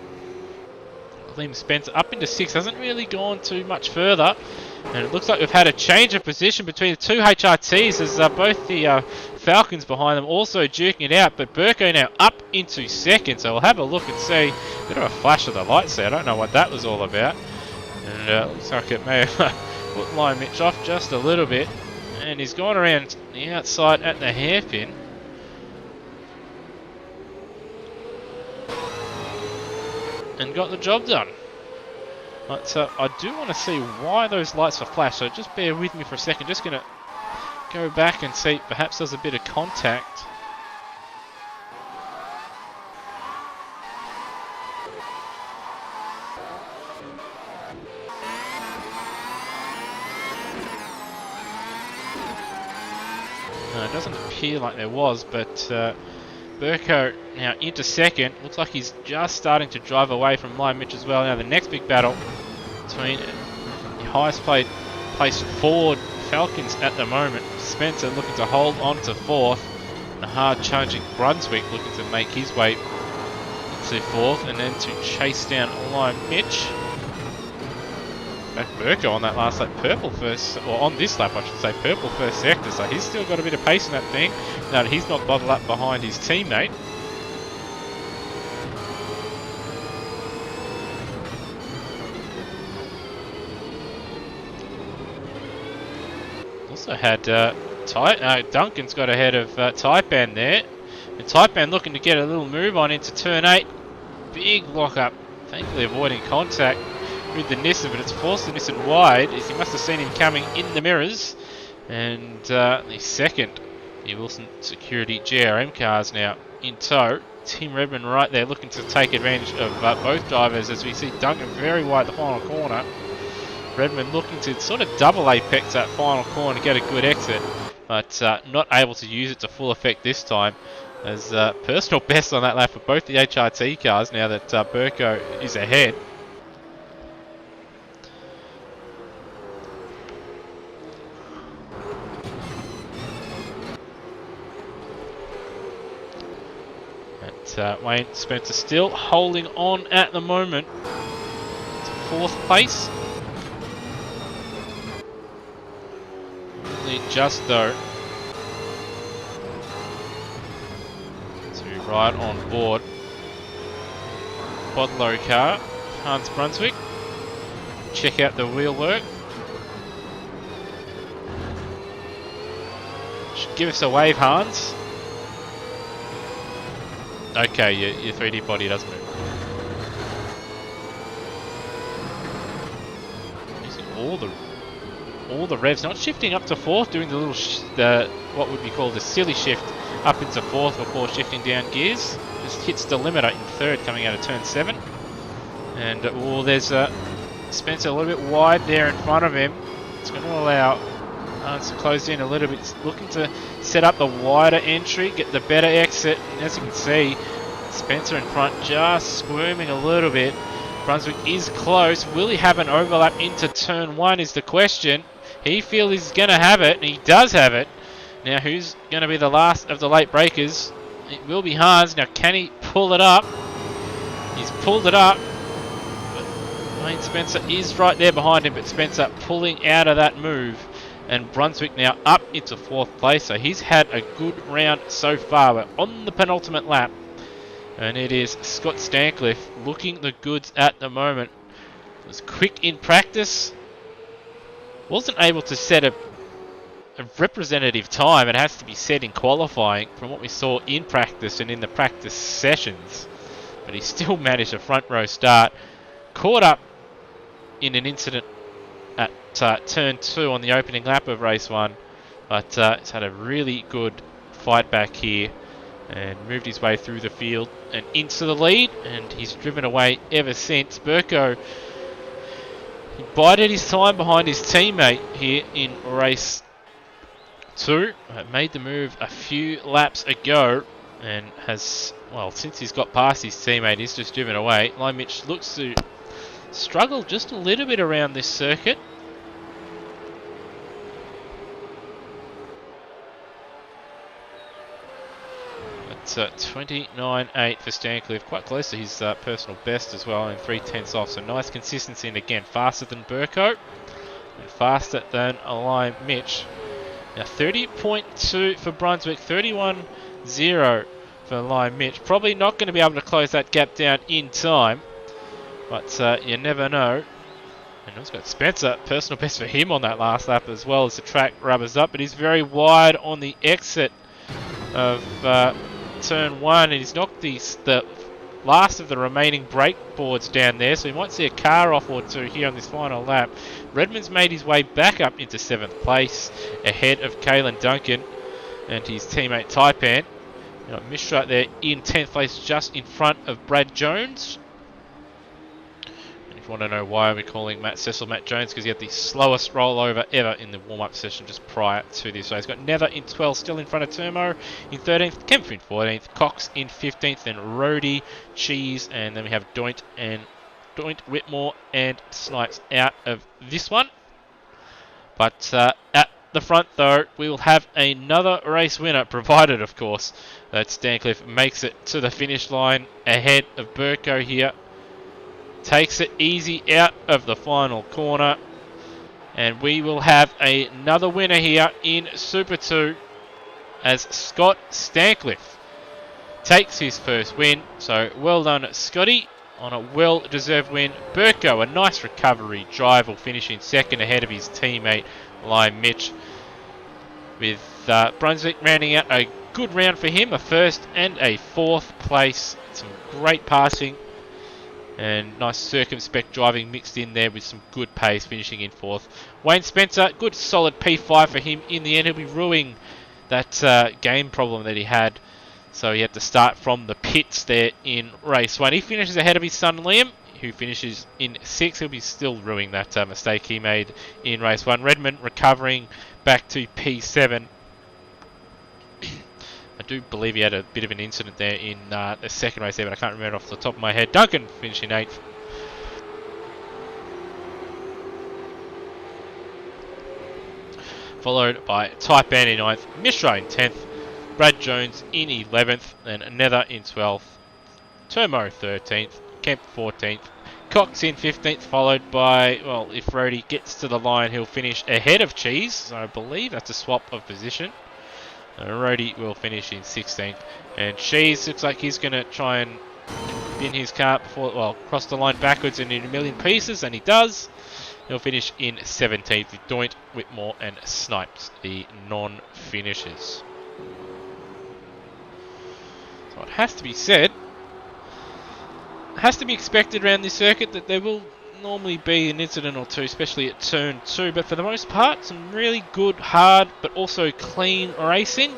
Liam Spencer up into 6th, hasn't really gone too much further. And it looks like we've had a change of position between the two HRTs as both the Falcons behind them also duking it out. But Burko now up into 2nd, so we'll have a look and see. A bit of a flash of the lights there, I don't know what that was all about. And looks like it may have put Liam Mitch off just a little bit. And he's gone around the outside at the hairpin. And got the job done. But I do want to see why those lights were flashed, so just bear with me for a second. Just going to go back and see, perhaps there's a bit of contact. No, it doesn't appear like there was, but Burko now into 2nd. Looks like he's just starting to drive away from Liam Mitch as well. Now the next big battle between the highest placed Ford Falcons at the moment. Spencer looking to hold on to 4th. The hard charging Brunswick looking to make his way into 4th and then to chase down Liam Mitch. Burko on that last lap, purple first, or on this lap I should say, purple first sector, so he's still got a bit of pace in that thing. Now that he's not bottled up behind his teammate. Also had Duncan's got ahead of Taipan there. And Taipan looking to get a little move on into turn 8. Big lock up, thankfully avoiding contact with the Nissan, but it's forced the Nissan wide as he must have seen him coming in the mirrors. And the second, the Wilson Security GRM cars now in tow. Tim Redmond right there looking to take advantage of both drivers as we see Duncan very wide at the final corner. Redmond looking to sort of double apex that final corner to get a good exit, but not able to use it to full effect this time. As personal best on that lap for both the HRT cars now that Burko is ahead. Wayne Spencer still holding on at the moment to 4th place. Really just though to ride on board Bodlow car, Hans Brunswick. Check out the wheel work. Should give us a wave, Hans. Okay, your 3D body doesn't move. Using all the revs, not shifting up to 4th, doing the little what would be called the silly shift up into 4th before shifting down gears. Just hits the limiter in 3rd coming out of turn 7. And there's Spencer a little bit wide there in front of him. It's going to allow Hans to close in a little bit, looking to set up the wider entry, get the better exit. And as you can see, Spencer in front just squirming a little bit Brunswick is close. Will he have an overlap into turn 1 is the question. He feels he's going to have it, and he does have it. Now, who's going to be the last of the late breakers? It will be Hans. Now, can he pull it up? He's pulled it up. Wayne Spencer is right there behind him, but Spencer pulling out of that move. And Brunswick now up into 4th place. So he's had a good round so far. We're on the penultimate lap. And it is Scott Stancliffe looking the goods at the moment. Was quick in practice. Wasn't able to set a representative time. It has to be set in qualifying from what we saw in practice and in the practice sessions. But he still managed a front row start. Caught up in an incident at turn 2 on the opening lap of race 1. But he's had a really good fight back here. And moved his way through the field and into the lead, and he's driven away ever since. Burko, he bided his time behind his teammate here in race 2. Made the move a few laps ago and has, well, since he's got past his teammate, he's just driven away. Lime Mitch looks to struggle just a little bit around this circuit. It's 29.8 for Stancliffe, quite close to his personal best as well, and 3/10 off. So nice consistency, and again faster than Burko and faster than Lime Mitch. Now 30.2 for Brunswick, 31.0 for Lime Mitch. Probably not going to be able to close that gap down in time, but you never know. And he's got Spencer, personal best for him on that last lap as well as the track rubbers up, but he's very wide on the exit of turn 1, and he's knocked the last of the remaining brake boards down there, so we might see a car off or two here on this final lap. Redmond's made his way back up into 7th place ahead of Caelan Duncan and his teammate Taipan. Mishra there in 10th place just in front of Brad Jones. Want to know why we're calling Matt Cecil Matt Jones, because he had the slowest rollover ever in the warm-up session just prior to this. So he's got Nether in 12th, still in front of Turmo in 13th, Kempf in 14th, Cox in 15th, then Rhodey, Cheese, and then we have Doint, Whitmore, and Snipes out of this one. But at the front, though, we will have another race winner, provided, of course, that Stancliffe makes it to the finish line ahead of Burko here. Takes it easy out of the final corner, and we will have another winner here in Super 2 as Scott Stancliffe takes his first win. So well done, Scotty, on a well-deserved win. Burko, a nice recovery drive, will finish in 2nd ahead of his teammate Lime Mitch, with Brunswick rounding out a good round for him, a 1st and a 4th place. Some great passing and nice circumspect driving mixed in there with some good pace, finishing in 4th. Wayne Spencer, good solid P5 for him in the end. He'll be ruining that game problem that he had. So he had to start from the pits there in race 1. He finishes ahead of his son Liam, who finishes in 6th. He'll be still ruining that mistake he made in race 1. Redmond recovering back to P7. I do believe he had a bit of an incident there in the 2nd race there, but I can't remember off the top of my head. Duncan finishing 8th. Followed by Taipan in 9th, Mishra in 10th, Brad Jones in 11th, then Nether in 12th, Turmo 13th, Kemp 14th, Cox in 15th, followed by, well, if Rhodey gets to the line, he'll finish ahead of Cheese, so I believe that's a swap of position. Rhodey will finish in 16th, and Cheese looks like he's going to try and bin his car before, well, cross the line backwards and in a million pieces, and he does. He'll finish in 17th with Doint, Whitmore, and Snipes, the non-finishers. So it has to be said, it has to be expected around this circuit that there will normally be an incident or two, especially at turn 2, but for the most part, some really good, hard, but also clean racing,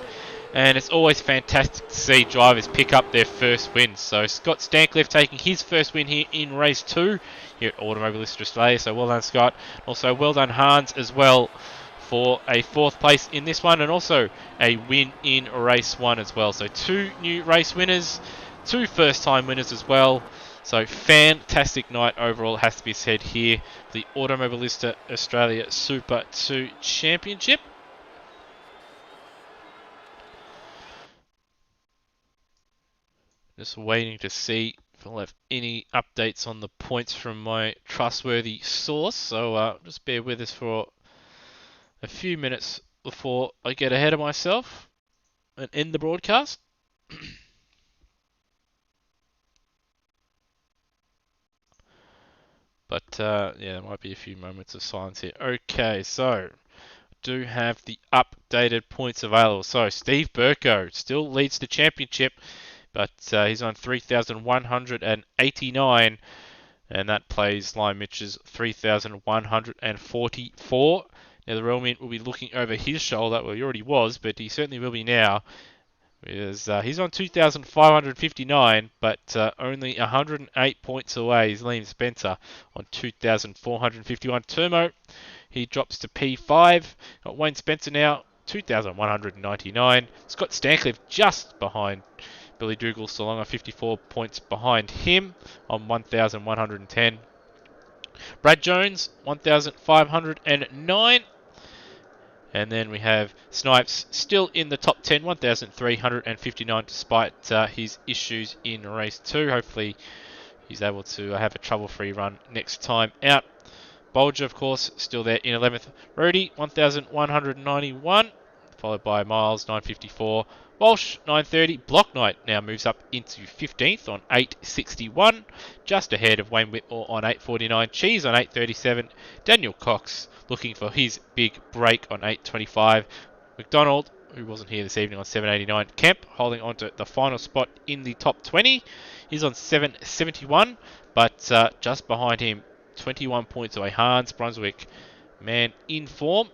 and it's always fantastic to see drivers pick up their first wins. So Scott Stancliffe taking his first win here in race 2 here at Automobilist Australia, so well done, Scott. Also well done, Hans, as well, for a 4th place in this one, and also a win in race 1 as well. So 2 new race winners, 2 first-time winners as well. So fantastic night overall, has to be said here. The Automobilista Australia Super 2 Championship. Just waiting to see if I'll have any updates on the points from my trustworthy source. So just bear with us for a few minutes before I get ahead of myself and end the broadcast. But yeah, there might be a few moments of silence here. Okay, so do have the updated points available. So Steve Burko still leads the championship, but he's on 3,189, and that plays Lion Mitch's 3,144. Now the Real Mint will be looking over his shoulder. Well, he already was, but he certainly will be now. He's on 2,559, but only 108 points away is Liam Spencer on 2,451. Turmo, he drops to P5. Got Wayne Spencer now, 2,199. Scott Stancliffe just behind Billy Dougal, so long, 54 points behind him on 1,110. Brad Jones, 1,509. And then we have Snipes still in the top 10, 1,359, despite his issues in race 2. Hopefully he's able to have a trouble-free run next time out. Bolger, of course, still there in 11th. Rody, 1,191, followed by Miles, 954. Walsh, 930. Block Knight now moves up into 15th on 861, just ahead of Wayne Whitmore on 849. Cheese on 837. Daniel Cox looking for his big break on 825. McDonald, who wasn't here this evening, on 789. Kemp holding on to the final spot in the top 20. He's on 771, but just behind him, 21 points away, Hans Brunswick, man in form,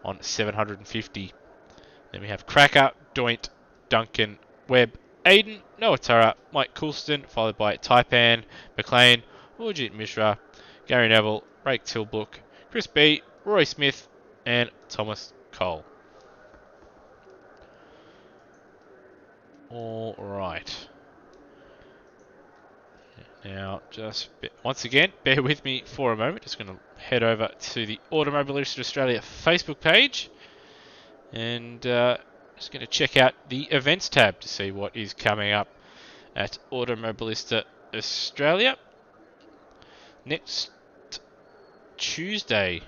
on 750. Then we have Cracker, Doint, Duncan, Webb, Aiden, Noah Turra, Mike Coulston, followed by Taipan, McLean, Urjit Mishra, Gary Neville, Rake Tilbrook, Chris B, Roy Smith, and Thomas Cole. All right. Now, just once again, bear with me for a moment. Just going to head over to the Automobilista Australia Facebook page. And just going to check out the events tab to see what is coming up at Automobilista Australia. Next Tuesday,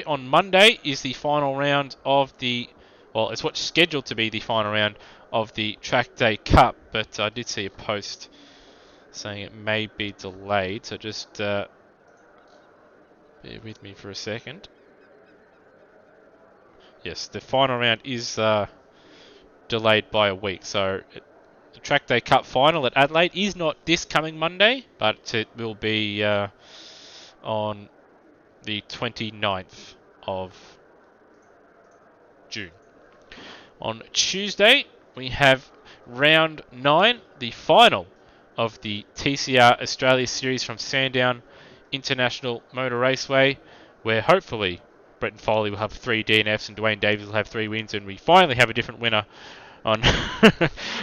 on Monday is the final round of the, well, it's what's scheduled to be the final round of the Track Day Cup, but I did see a post saying it may be delayed, so just bear with me for a second. Yes, the final round is delayed by a week, so the Track Day Cup final at Adelaide is not this coming Monday, but it will be on the 29th of June. On Tuesday, we have round 9, the final of the TCR Australia Series from Sandown International Motor Raceway, where hopefully Bretton Foley will have 3 DNFs and Dwayne Davies will have 3 wins, and we finally have a different winner on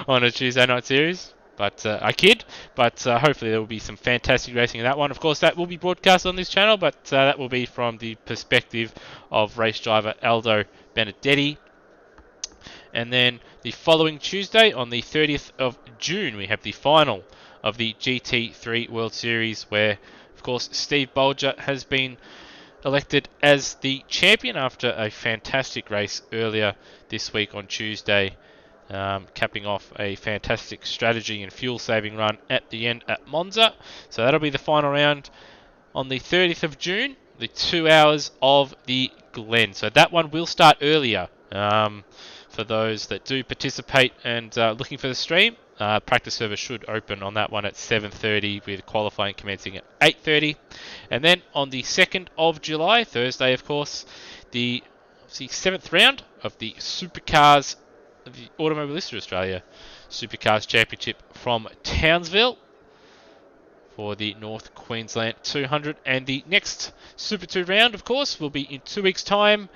on a Tuesday night series. But I kid. But hopefully there will be some fantastic racing in that one. Of course, that will be broadcast on this channel, but that will be from the perspective of race driver Aldo Benedetti. And then the following Tuesday, on the 30th of June, we have the final of the GT3 World Series, where, of course, Steve Bolger has been elected as the champion after a fantastic race earlier this week on Tuesday, capping off a fantastic strategy and fuel-saving run at the end at Monza. So that'll be the final round on the 30th of June, the 2 hours of the Glen. So that one will start earlier. For those that do participate and looking for the stream, practice server should open on that one at 7:30 with qualifying commencing at 8:30. And then on the 2nd of July, Thursday of course, the 7th round of the Supercars, the Automobilista Australia Supercars Championship from Townsville for the North Queensland 200. And the next Super 2 round, of course, will be in 2 weeks' time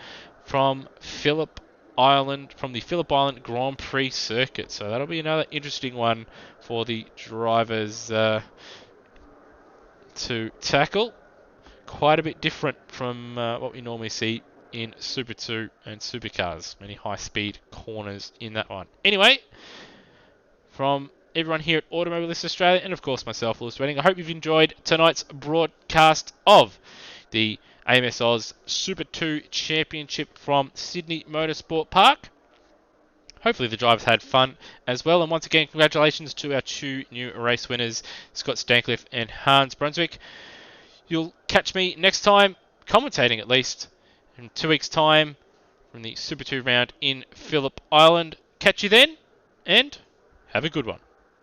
from Phillip Island, from the Phillip Island Grand Prix circuit. So that'll be another interesting one for the drivers to tackle. Quite a bit different from what we normally see in Super 2 and Supercars. Many high-speed corners in that one. Anyway, from everyone here at Automobilist Australia, and of course myself, Lewis Wedding, I hope you've enjoyed tonight's broadcast of the AMSOZ Super 2 Championship from Sydney Motorsport Park. Hopefully the drivers had fun as well. And once again, congratulations to our two new race winners, Scott Stancliffe and Hans Brunswick. You'll catch me next time, commentating at least, in 2 weeks' time from the Super 2 round in Phillip Island. Catch you then, and have a good one.